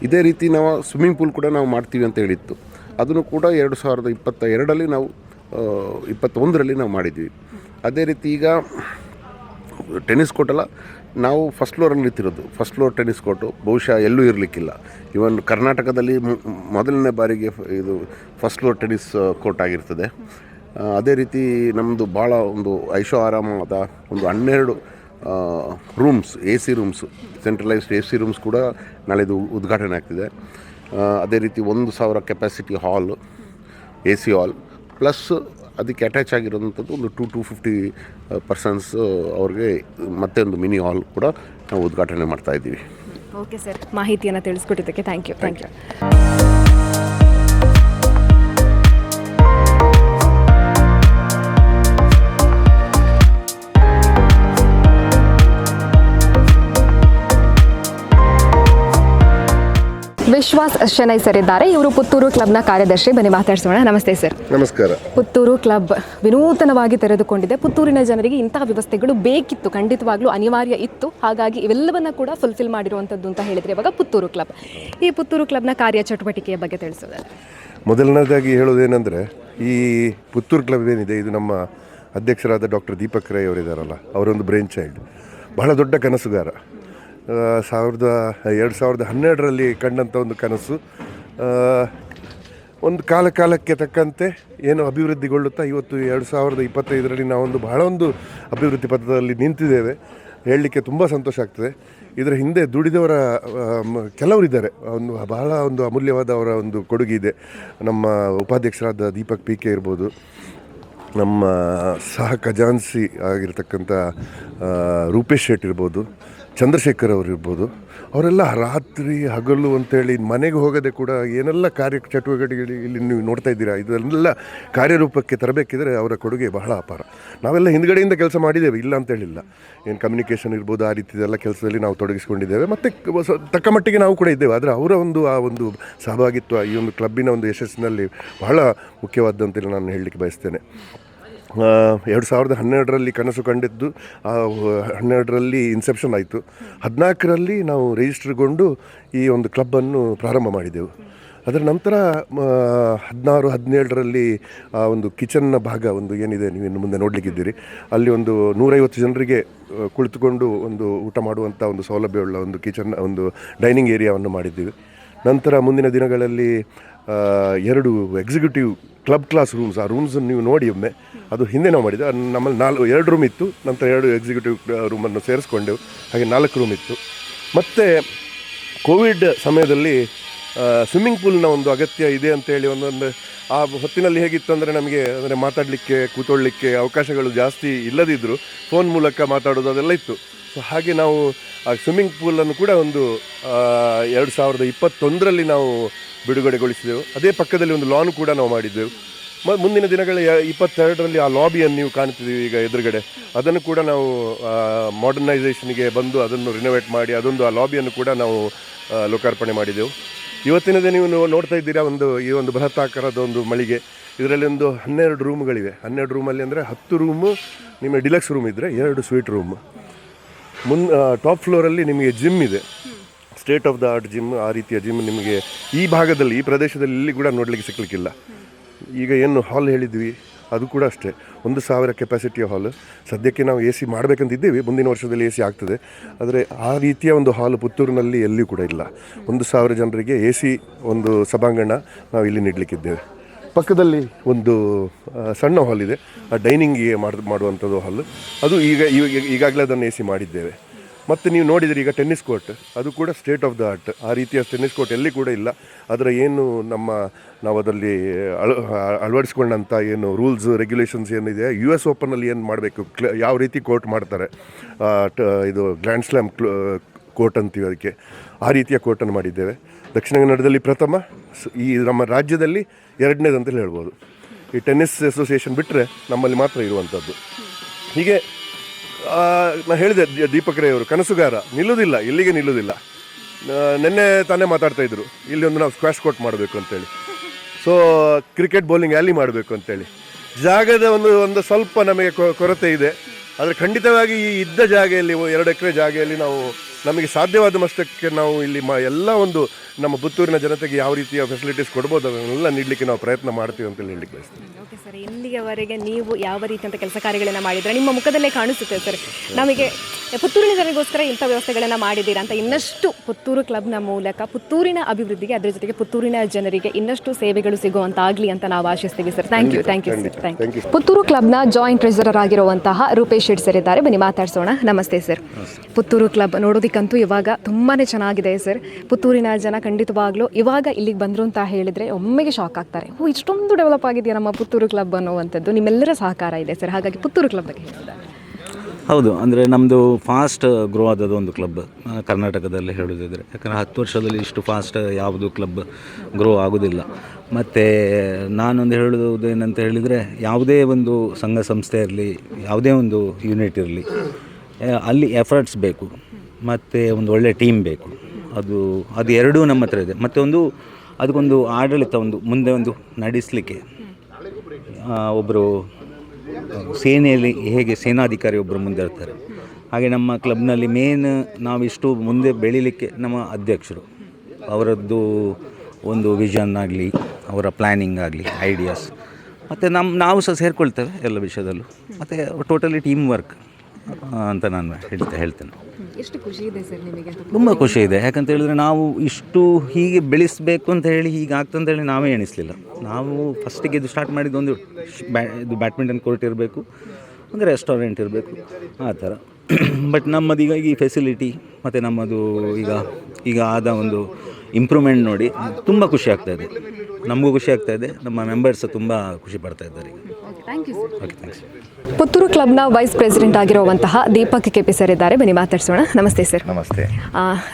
ಇದೇ ರೀತಿ ನಾವು ಸ್ವಿಮ್ಮಿಂಗ್ ಪೂಲ್ ಕೂಡ ನಾವು ಮಾಡ್ತೀವಿ ಅಂತ ಹೇಳಿತ್ತು. ಅದನ್ನು ಕೂಡ 2022ರಲ್ಲಿ ನಾವು 21ರಲ್ಲಿ ನಾವು ಮಾಡಿದ್ವಿ. ಅದೇ ರೀತಿ ಈಗ ಟೆನ್ನಿಸ್ ಕೋರ್ಟೆಲ್ಲ ನಾವು ಫಸ್ಟ್ ಫ್ಲೋರಲ್ಲಿ ನಿಂತಿರೋದು. ಫಸ್ಟ್ ಫ್ಲೋರ್ ಟೆನ್ನಿಸ್ ಕೋರ್ಟು ಬಹುಶಃ ಎಲ್ಲೂ ಇರಲಿಕ್ಕಿಲ್ಲ. ಇವನ್ ಕರ್ನಾಟಕದಲ್ಲಿ ಮೊದಲನೇ ಬಾರಿಗೆ ಇದು ಫಸ್ಟ್ ಫ್ಲೋರ್ ಟೆನ್ನಿಸ್ ಕೋರ್ಟ್ ಆಗಿರ್ತದೆ. ಅದೇ ರೀತಿ ನಮ್ಮದು ಭಾಳ ಒಂದು ಐಷೋ ಆರಾಮವಾದ ಒಂದು 12 rooms, AC rooms, centralised AC rooms ಕೂಡ ನಾಳೆದು ಉದ್ಘಾಟನೆ ಆಗ್ತಿದೆ. ಅದೇ ರೀತಿ 1000 ಕೆಪಾಸಿಟಿ ಹಾಲ್, AC ಹಾಲ್, ಪ್ಲಸ್ ಅದಕ್ಕೆ ಅಟ್ಯಾಚ್ ಆಗಿರೋಂಥದ್ದು ಒಂದು 250 ಪರ್ಸನ್ಸ್ ಅವ್ರಿಗೆ ಮತ್ತೆ ಒಂದು ಮಿನಿ ಹಾಲ್ ಕೂಡ ನಾವು ಉದ್ಘಾಟನೆ ಮಾಡ್ತಾಯಿದ್ದೀವಿ. ಓಕೆ ಸರ್, ಮಾಹಿತಿಯನ್ನು ತಿಳಿಸ್ಕೊಟ್ಟಿದ್ದಕ್ಕೆ thank you. Vishwas Shenoy sir ಇದ್ದಾರೆ. ಇವರು ಪುತ್ತೂರು ಕ್ಲಬ್ನ ಕಾರ್ಯದರ್ಶಿ. ಬನ್ನಿ ಮಾತಾಡ್ಸೋಣ. ನಮಸ್ತೆ ಸರ್. ನಮಸ್ಕಾರ. ಪುತ್ತೂರು ಕ್ಲಬ್ ವಿನೂತನವಾಗಿ ತೆರೆದುಕೊಂಡಿದೆ. ಪುತ್ತೂರಿನ ಜನರಿಗೆ ಇಂತಹ ವ್ಯವಸ್ಥೆಗಳು ಬೇಕಿತ್ತು, ಖಂಡಿತವಾಗ್ಲೂ ಅನಿವಾರ್ಯ ಇತ್ತು. ಹಾಗಾಗಿ ಇವೆಲ್ಲವನ್ನ ಕೂಡ ಫುಲ್ಫಿಲ್ ಮಾಡಿರುವಂಥದ್ದು ಅಂತ ಹೇಳಿದರೆ ಇವಾಗ ಪುತ್ತೂರು ಕ್ಲಬ್. ಈ ಪುತ್ತೂರು ಕ್ಲಬ್ನ ಕಾರ್ಯಚಟುವಟಿಕೆಯ ಬಗ್ಗೆ ತಿಳಿಸೋದಾದ್ರೆ ಮೊದಲನೇದಾಗಿ ಹೇಳೋದೇನೆಂದರೆ, ಈ ಪುತ್ತೂರು ಕ್ಲಬ್ ಏನಿದೆ ಇದು ನಮ್ಮ ಅಧ್ಯಕ್ಷರಾದ ಡಾಕ್ಟರ್ ದೀಪಕ್ ರೈ ಅವರಿದ್ದಾರಲ್ಲ, ಅವರೊಂದು ಬ್ರೈನ್ ಚೈಲ್ಡ್, ಬಹಳ ದೊಡ್ಡ ಕನಸುಗಾರ. 2012ರಲ್ಲಿ ಕಂಡಂಥ ಒಂದು ಕನಸು ಒಂದು ಕಾಲಕ್ಕೆ ತಕ್ಕಂತೆ ಏನು ಅಭಿವೃದ್ಧಿಗೊಳ್ಳುತ್ತಾ ಇವತ್ತು 2025ರಲ್ಲಿ ನಾವೊಂದು ಬಹಳ ಒಂದು ಅಭಿವೃದ್ಧಿ ಪಥದಲ್ಲಿ ನಿಂತಿದ್ದೇವೆ. ಹೇಳಲಿಕ್ಕೆ ತುಂಬ ಸಂತೋಷ ಆಗ್ತದೆ. ಇದರ ಹಿಂದೆ ದುಡಿದವರ ಕೆಲವರಿದ್ದಾರೆ. ಬಹಳ ಒಂದು ಅಮೂಲ್ಯವಾದ ಅವರ ಒಂದು ಕೊಡುಗೆ ಇದೆ. ನಮ್ಮ ಉಪಾಧ್ಯಕ್ಷರಾದ ದೀಪಕ್ PK ಇರ್ಬೋದು, ನಮ್ಮ ಸಹ ಖಜಾನ್ಸಿ ಆಗಿರ್ತಕ್ಕಂಥ ರೂಪೇಶ್ ಶೆಟ್ ಇರ್ಬೋದು, ಚಂದ್ರಶೇಖರ್ ಅವರು ಇರ್ಬೋದು. ಅವರೆಲ್ಲ ರಾತ್ರಿ ಹಗಲು ಅಂತೇಳಿ ಮನೆಗೆ ಹೋಗದೆ ಕೂಡ ಏನೆಲ್ಲ ಚಟುವಟಿಕೆಗಳು ಇಲ್ಲಿ ನೀವು ನೋಡ್ತಾ ಇದ್ದೀರಾ, ಇದೆಲ್ಲ ಕಾರ್ಯರೂಪಕ್ಕೆ ತರಬೇಕಿದ್ರೆ ಅವರ ಕೊಡುಗೆ ಬಹಳ ಅಪಾರ. ನಾವೆಲ್ಲ ಹಿಂದ್ಗಡೆಯಿಂದ ಕೆಲಸ ಮಾಡಿದ್ದೇವೆ, ಇಲ್ಲ ಅಂತೇಳಿಲ್ಲ. ಏನು ಕಮ್ಯುನಿಕೇಷನ್ ಇರ್ಬೋದು, ಆ ರೀತಿಯೆಲ್ಲ ಕೆಲಸದಲ್ಲಿ ನಾವು ತೊಡಗಿಸ್ಕೊಂಡಿದ್ದೇವೆ. ಮತ್ತು ತಕ್ಕ ಮಟ್ಟಿಗೆ ನಾವು ಕೂಡ ಇದ್ದೇವೆ. ಆದರೆ ಅವರ ಆ ಒಂದು ಸಹಭಾಗಿತ್ವ ಈ ಒಂದು ಕ್ಲಬ್ಬಿನ ಒಂದು ಯಶಸ್ಸಿನಲ್ಲಿ ಬಹಳ ಮುಖ್ಯವಾದಂತೇಳಿ ನಾನು ಹೇಳಲಿಕ್ಕೆ ಬಯಸ್ತೇನೆ. 2012ರಲ್ಲಿ ಕನಸು ಕಂಡಿದ್ದು, 12ರಲ್ಲಿ ಇನ್ಸೆಪ್ಷನ್ ಆಯಿತು. 14ರಲ್ಲಿ ನಾವು ರಿಜಿಸ್ಟರ್ಗೊಂಡು ಈ ಒಂದು ಕ್ಲಬ್ಬನ್ನು ಪ್ರಾರಂಭ ಮಾಡಿದೆವು. ಅದರ ನಂತರ 16-17ರಲ್ಲಿ ಆ ಒಂದು ಕಿಚನ್ನ ಭಾಗ ಒಂದು ಏನಿದೆ, ನೀವು ಇನ್ನು ಮುಂದೆ ನೋಡಲಿಕ್ಕಿದ್ದೀರಿ, ಅಲ್ಲಿ ಒಂದು 150 ಜನರಿಗೆ ಕುಳಿತುಕೊಂಡು ಒಂದು ಊಟ ಮಾಡುವಂಥ ಒಂದು ಸೌಲಭ್ಯವುಳ್ಳ ಒಂದು ಕಿಚನ್, ಒಂದು ಡೈನಿಂಗ್ ಏರಿಯಾವನ್ನು ಮಾಡಿದ್ದೀವಿ. ನಂತರ ಮುಂದಿನ ದಿನಗಳಲ್ಲಿ 2 ಎಕ್ಸಿಕ್ಯೂಟಿವ್ ಕ್ಲಬ್ ಕ್ಲಾಸ್ ರೂಮ್ಸ್, ಆ ರೂಮ್ಸನ್ನು ನೀವು ನೋಡಿ ಒಮ್ಮೆ, ಅದು ಹಿಂದೆ ನಾವು ಮಾಡಿದ್ದು. ನಮ್ಮಲ್ಲಿ 2 ರೂಮ್ ಇತ್ತು, ನಂತರ 2 ಎಕ್ಸಿಕ್ಯೂಟಿವ್ ರೂಮನ್ನು ಸೇರಿಸ್ಕೊಂಡೆವು, ಹಾಗೆ 4 ರೂಮ್ ಇತ್ತು. ಮತ್ತು ಕೋವಿಡ್ ಸಮಯದಲ್ಲಿ ಸ್ವಿಮ್ಮಿಂಗ್ ಪೂಲ್ನ ಒಂದು ಅಗತ್ಯ ಇದೆ ಅಂತೇಳಿ ಒಂದೊಂದು ಆ ಹೊತ್ತಿನಲ್ಲಿ ಹೇಗಿತ್ತು ಅಂದರೆ, ನಮಗೆ ಅಂದರೆ ಮಾತಾಡಲಿಕ್ಕೆ ಕೂತ್ಕೊಳ್ಳಿಕ್ಕೆ ಅವಕಾಶಗಳು ಜಾಸ್ತಿ ಇಲ್ಲದಿದ್ದರೂ ಫೋನ್ ಮೂಲಕ ಮಾತಾಡೋದು ಅದೆಲ್ಲ ಇತ್ತು. ಸೊ ಹಾಗೆ ನಾವು ಆ ಸ್ವಿಮ್ಮಿಂಗ್ ಪೂಲನ್ನು ಕೂಡ ಒಂದು 2021ರಲ್ಲಿ ನಾವು ಬಿಡುಗಡೆಗೊಳಿಸಿದೆವು. ಅದೇ ಪಕ್ಕದಲ್ಲಿ ಒಂದು ಲಾನ್ ಕೂಡ ನಾವು ಮಾಡಿದ್ದೆವು. ಮುಂದಿನ ದಿನಗಳ 22ರಲ್ಲಿ ಆ ಲಾಬಿಯನ್ನು ನೀವು ಕಾಣ್ತಿದ್ದೀವಿ ಈಗ ಎದುರುಗಡೆ, ಅದನ್ನು ಕೂಡ ನಾವು ಮಾಡರ್ನೈಸೇಷನ್ಗೆ ಬಂದು ಅದನ್ನು ರಿನೋವೇಟ್ ಮಾಡಿ ಅದೊಂದು ಆ ಲಾಬಿಯನ್ನು ಕೂಡ ನಾವು ಲೋಕಾರ್ಪಣೆ ಮಾಡಿದೆವು. ಇವತ್ತಿನ ದಿನ ನೀವು ನೋಡ್ತಾ ಇದ್ದೀರಾ, ಈ ಒಂದು ಬೃಹತ್ತಾಕಾರದ ಒಂದು ಮಳಿಗೆ. ಇದರಲ್ಲಿ ಒಂದು 12 ರೂಮ್ಗಳಿವೆ. 12 ರೂಮಲ್ಲಿ ಅಂದರೆ 10 ರೂಮು ನಿಮಗೆ ಡಿಲಕ್ಸ್ ರೂಮ್ ಇದ್ದರೆ, 2 ಸ್ವೀಟ್ ರೂಮ್. ಟಾಪ್ ಫ್ಲೋರಲ್ಲಿ ನಿಮಗೆ ಜಿಮ್ ಇದೆ, state of the art gym. ಆ ರೀತಿಯ ಜಿಮ್ ನಿಮಗೆ ಈ ಭಾಗದಲ್ಲಿ, ಈ ಪ್ರದೇಶದಲ್ಲಿ ಇಲ್ಲಿ ಕೂಡ ನೋಡಲಿಕ್ಕೆ ಸಿಕ್ಕಲಿಕ್ಕಿಲ್ಲ. ಈಗ ಏನು ಹಾಲ್ ಹೇಳಿದ್ವಿ, ಅದು ಕೂಡ ಅಷ್ಟೇ 1000 ಕೆಪಾಸಿಟಿಯ ಹಾಲ್. ಸದ್ಯಕ್ಕೆ ನಾವು AC ಮಾಡಬೇಕಂತಿದ್ದೀವಿ, ಮುಂದಿನ ವರ್ಷದಲ್ಲಿ AC ಆಗ್ತದೆ. ಆದರೆ ಆ ರೀತಿಯ ಒಂದು ಹಾಲ್ ಪುತ್ತೂರಿನಲ್ಲಿ ಎಲ್ಲಿಯೂ ಕೂಡ ಇಲ್ಲ. 1000 ಜನರಿಗೆ AC ಒಂದು ಸಭಾಂಗಣ ನಾವು ಇಲ್ಲಿ ನೀಡಲಿಕ್ಕಿದ್ದೇವೆ. ಪಕ್ಕದಲ್ಲಿ ಒಂದು ಸಣ್ಣ ಹಾಲ್ ಇದೆ, ಆ ಡೈನಿಂಗಿಗೆ ಮಾಡುವಂಥದ್ದು ಹಾಲ್. ಅದು ಈಗಾಗಲೇ ಅದನ್ನು AC ಮಾಡಿದ್ದೇವೆ. ಮತ್ತು ನೀವು ನೋಡಿದರೆ ಈಗ ಟೆನ್ನಿಸ್ ಕೋರ್ಟ್, ಅದು ಕೂಡ ಸ್ಟೇಟ್ ಆಫ್ ದ ಆರ್ಟ್. ಆ ರೀತಿಯ ಟೆನ್ನಿಸ್ ಕೋರ್ಟ್ ಎಲ್ಲಿ ಕೂಡ ಇಲ್ಲ. ಅದರ ಏನು ನಾವು ಅದರಲ್ಲಿ ಅಳವಡಿಸ್ಕೊಂಡಂಥ ಏನು ರೂಲ್ಸ್ ರೆಗ್ಯುಲೇಷನ್ಸ್ ಏನಿದೆ, US ಓಪನಲ್ಲಿ ಏನು ಮಾಡಬೇಕು, ಯಾವ ರೀತಿ ಕೋರ್ಟ್ ಮಾಡ್ತಾರೆ, ಇದು ಗ್ರ್ಯಾಂಡ್ ಸ್ಲ್ಯಾಮ್ ಕೋರ್ಟ್ ಅಂತೀವಿ ಅದಕ್ಕೆ, ಆ ರೀತಿಯ ಕೋರ್ಟನ್ನು ಮಾಡಿದ್ದೇವೆ. ದಕ್ಷಿಣ ಕನ್ನಡದಲ್ಲಿ ಪ್ರಥಮ, ಈ ನಮ್ಮ ರಾಜ್ಯದಲ್ಲಿ 2ನೇದು ಅಂತೇಳಿ ಹೇಳ್ಬೋದು. ಈ ಟೆನ್ನಿಸ್ ಅಸೋಸಿಯೇಷನ್ ಬಿಟ್ಟರೆ ನಮ್ಮಲ್ಲಿ ಮಾತ್ರ ಇರುವಂಥದ್ದು. ಹೀಗೆ ನಾನು ಹೇಳಿದೆ, ದೀಪಕ್ ರೈ ಅವರು ಕನಸುಗಾರ, ನಿಲ್ಲುವುದಿಲ್ಲ, ಇಲ್ಲಿಗೆ ನಿಲ್ಲುವುದಿಲ್ಲ. ನಿನ್ನೆ ತಾನೇ ಮಾತಾಡ್ತಾಯಿದ್ರು, ಇಲ್ಲಿ ಒಂದು ನಾವು ಸ್ಕ್ವಾಶ್ ಕೋರ್ಟ್ ಮಾಡಬೇಕು ಅಂತೇಳಿ. ಸೊ ಕ್ರಿಕೆಟ್ ಬೌಲಿಂಗ್ ಅಲ್ಲಿ ಮಾಡಬೇಕು ಅಂತೇಳಿ. ಜಾಗದ ಒಂದು ಸ್ವಲ್ಪ ನಮಗೆ ಕೊರತೆ ಇದೆ. ಆದರೆ ಖಂಡಿತವಾಗಿ ಈ ಇದ್ದ ಜಾಗೆಯಲ್ಲಿ 2 ಎಕರೆ ಜಾಗೆಯಲ್ಲಿ ನಮಗೆ ಸಾಧ್ಯವಾದ ಮಟ್ಟಕ್ಕೆ ನಾವು ಇಲ್ಲಿ ಎಲ್ಲ ಒಂದು ನಮ್ಮ ಪುತ್ತೂರಿನ ಜನತೆಗೆ ಯಾವ ರೀತಿಯ ಫೆಸಿಲಿಟೀಸ್ ಕೊಡ್ಬೋದು ಅದನ್ನೆಲ್ಲ ನೀಡಲಿಕ್ಕೆ ನಾವು ಪ್ರಯತ್ನ ಮಾಡ್ತೀವಿ ಅಂತೇಳಿ ಹೇಳಲಿಕ್ಕೆ ಬಯಸ್ತೀನಿ. ಓಕೆ ಸರ್, ಇಲ್ಲಿಯವರೆಗೆ ನೀವು ಯಾವ ರೀತಿಯಂತ ಕೆಲಸ ಕಾರ್ಯಗಳನ್ನು ಮಾಡಿದ್ರೆ ನಿಮ್ಮ ಮುಖದಲ್ಲೇ ಕಾಣಿಸುತ್ತೆ ಸರ್. ನಮಗೆ ಪುತ್ತೂರಿನ ಜನರಿಗೋಸ್ಕರ ಇಂಥ ವ್ಯವಸ್ಥೆಗಳನ್ನು ಮಾಡಿದ್ದೀರಾ ಅಂತ ಇನ್ನಷ್ಟು ಪುತ್ತೂರು ಕ್ಲಬ್ನ ಮೂಲಕ ಪುತ್ತೂರಿನ ಅಭಿವೃದ್ಧಿಗೆ, ಅದರ ಜೊತೆಗೆ ಪುತ್ತೂರಿನ ಜನರಿಗೆ ಇನ್ನಷ್ಟು ಸೇವೆಗಳು ಸಿಗುವಂತಾಗಲಿ ಅಂತ ನಾವು ಆಶಿಸ್ತೀವಿ sir. Thank you sir. Puttur ಕ್ಲಬ್ನ ಜಾಯಿಂಟ್ ಟ್ರೆಜರರ್ ಆಗಿರುವಂತಹ ರೂಪೇಶ್ ಶೆಟ್ಟಿ ಸರ್ ಇದ್ದಾರೆ, ಬನ್ನಿ ಮಾತಾಡ್ಸೋಣ. ನಮಸ್ತೆ ಸರ್. ಪುತ್ತೂರು ಕ್ಲಬ್ ನೋಡೋದಕ್ಕಂತೂ ಇವಾಗ ತುಂಬಾ ಚೆನ್ನಾಗಿದೆ ಸರ್. ಪುತ್ತೂರಿನ ಜನ ಖಂಡಿತವಾಗ್ಲೂ ಇವಾಗ ಇಲ್ಲಿಗೆ ಬಂದರು ಅಂತ ಹೇಳಿದರೆ ಒಮ್ಮೆಗೆ ಶಾಕ್ ಆಗ್ತಾರೆ. ಇಷ್ಟೊಂದು ಡೆವಲಪ್ ಆಗಿದೆಯಾ ನಮ್ಮ ಪುತ್ತೂರು ಕ್ಲಬ್ ಅನ್ನುವಂಥದ್ದು. ನಿಮ್ಮೆಲ್ಲರ ಸಹಕಾರ ಇದೆ ಸರ್. ಹಾಗಾಗಿ ಪುತ್ತೂರು ಕ್ಲಬ್ ಬಗ್ಗೆ ಹೇಳಿದ್ದಾರೆ. ಹೌದು, ಅಂದರೆ ನಮ್ಮದು ಫಾಸ್ಟ್ ಗ್ರೋ ಆದದ್ದು ಒಂದು ಕ್ಲಬ್ ಕರ್ನಾಟಕದಲ್ಲಿ ಹೇಳೋದಿದ್ರೆ. ಯಾಕಂದರೆ 10 ವರ್ಷದಲ್ಲಿ ಇಷ್ಟು ಫಾಸ್ಟ್ ಯಾವುದು ಕ್ಲಬ್ ಗ್ರೋ ಆಗೋದಿಲ್ಲ. ಮತ್ತು ನಾನೊಂದು ಹೇಳೋದು ಏನಂತ ಹೇಳಿದರೆ, ಯಾವುದೇ ಒಂದು ಸಂಘ ಸಂಸ್ಥೆ ಇರಲಿ, ಯಾವುದೇ ಒಂದು ಯೂನಿಟ್ ಇರಲಿ, ಅಲ್ಲಿ ಎಫರ್ಟ್ಸ್ ಬೇಕು ಮತ್ತು ಒಂದು ಒಳ್ಳೆಯ ಟೀಮ್ ಬೇಕು. ಅದು ಎರಡೂ ನಮ್ಮ ಹತ್ರ ಇದೆ. ಮತ್ತು ಅದಕ್ಕೊಂದು ಆಡಳಿತ ಮುಂದೆ ನಡೆಸಲಿಕ್ಕೆ ಒಬ್ಬರು ಸೇನೆಯಲ್ಲಿ ಹೇಗೆ ಸೇನಾಧಿಕಾರಿ ಒಬ್ಬರು ಮುಂದೆ ಇರ್ತಾರೆ, ಹಾಗೆ ನಮ್ಮ ಕ್ಲಬ್ನಲ್ಲಿ ನಾವಿಷ್ಟು ಮುಂದೆ ಬೆಳೀಲಿಕ್ಕೆ ನಮ್ಮ ಅಧ್ಯಕ್ಷರು ಅವರದ್ದು ಒಂದು ವಿಷನ್ ಆಗಲಿ, ಅವರ ಪ್ಲ್ಯಾನಿಂಗ್ ಆಗಲಿ, ಐಡಿಯಾಸ್, ಮತ್ತು ನಾವು ಸಹ ಸೇರಿಕೊಳ್ತೇವೆ ಎಲ್ಲ ವಿಷಯದಲ್ಲೂ. ಮತ್ತು ಟೋಟಲಿ ಟೀಮ್ ವರ್ಕ್ ಅಂತ ನಾನು ಹೇಳ್ತೇನೆ. ಎಷ್ಟು ಖುಷಿ ಇದೆ ಸರ್ ನಿಮಗೆ? ತುಂಬ ಖುಷಿ ಇದೆ. ಯಾಕಂತ ಹೇಳಿದ್ರೆ ನಾವು ಇಷ್ಟು ಹೀಗೆ ಬೆಳೆಸಬೇಕು ಅಂತ ಹೇಳಿ ಹೀಗೆ ಆಗ್ತಂತೇಳಿ ನಾವೇ ಎಣಿಸಲಿಲ್ಲ. ನಾವು ಫಸ್ಟಿಗೆ ಇದು ಸ್ಟಾರ್ಟ್ ಮಾಡಿದ್ದು ಇದು ಬ್ಯಾಡ್ಮಿಂಟನ್ ಕೋರ್ಟ್ ಇರಬೇಕು, ಒಂದು ರೆಸ್ಟೋರೆಂಟ್ ಇರಬೇಕು, ಆ ಥರ. ಬಟ್ ನಮ್ಮದೀಗ ಈ ಫೆಸಿಲಿಟಿ ಮತ್ತು ನಮ್ಮದು ಈಗ ಆದ ಒಂದು ಇಂಪ್ರೂವ್ಮೆಂಟ್ ನೋಡಿ ತುಂಬ ಖುಷಿ ಆಗ್ತಾಯಿದೆ. ನಮಗೂ ಖುಷಿ ಆಗ್ತಾಯಿದೆ, ನಮ್ಮ ಮೆಂಬರ್ಸ್ ತುಂಬ ಖುಷಿ ಪಡ್ತಾ ಇದ್ದಾರೆ ಈಗ. Thank you sir. Okay, thanks. Puttur ಕ್ಲಬ್ನ ವೈಸ್ ಪ್ರೆಸಿಡೆಂಟ್ ಆಗಿರುವಂತಹ ದೀಪಕ್ ಕೆಪಿ ಸರ್ ಇದ್ದಾರೆ, ಬನ್ನಿ ಮಾತಾಡ್ಸೋಣ. ನಮಸ್ತೆ ಸರ್. ನಮಸ್ತೆ.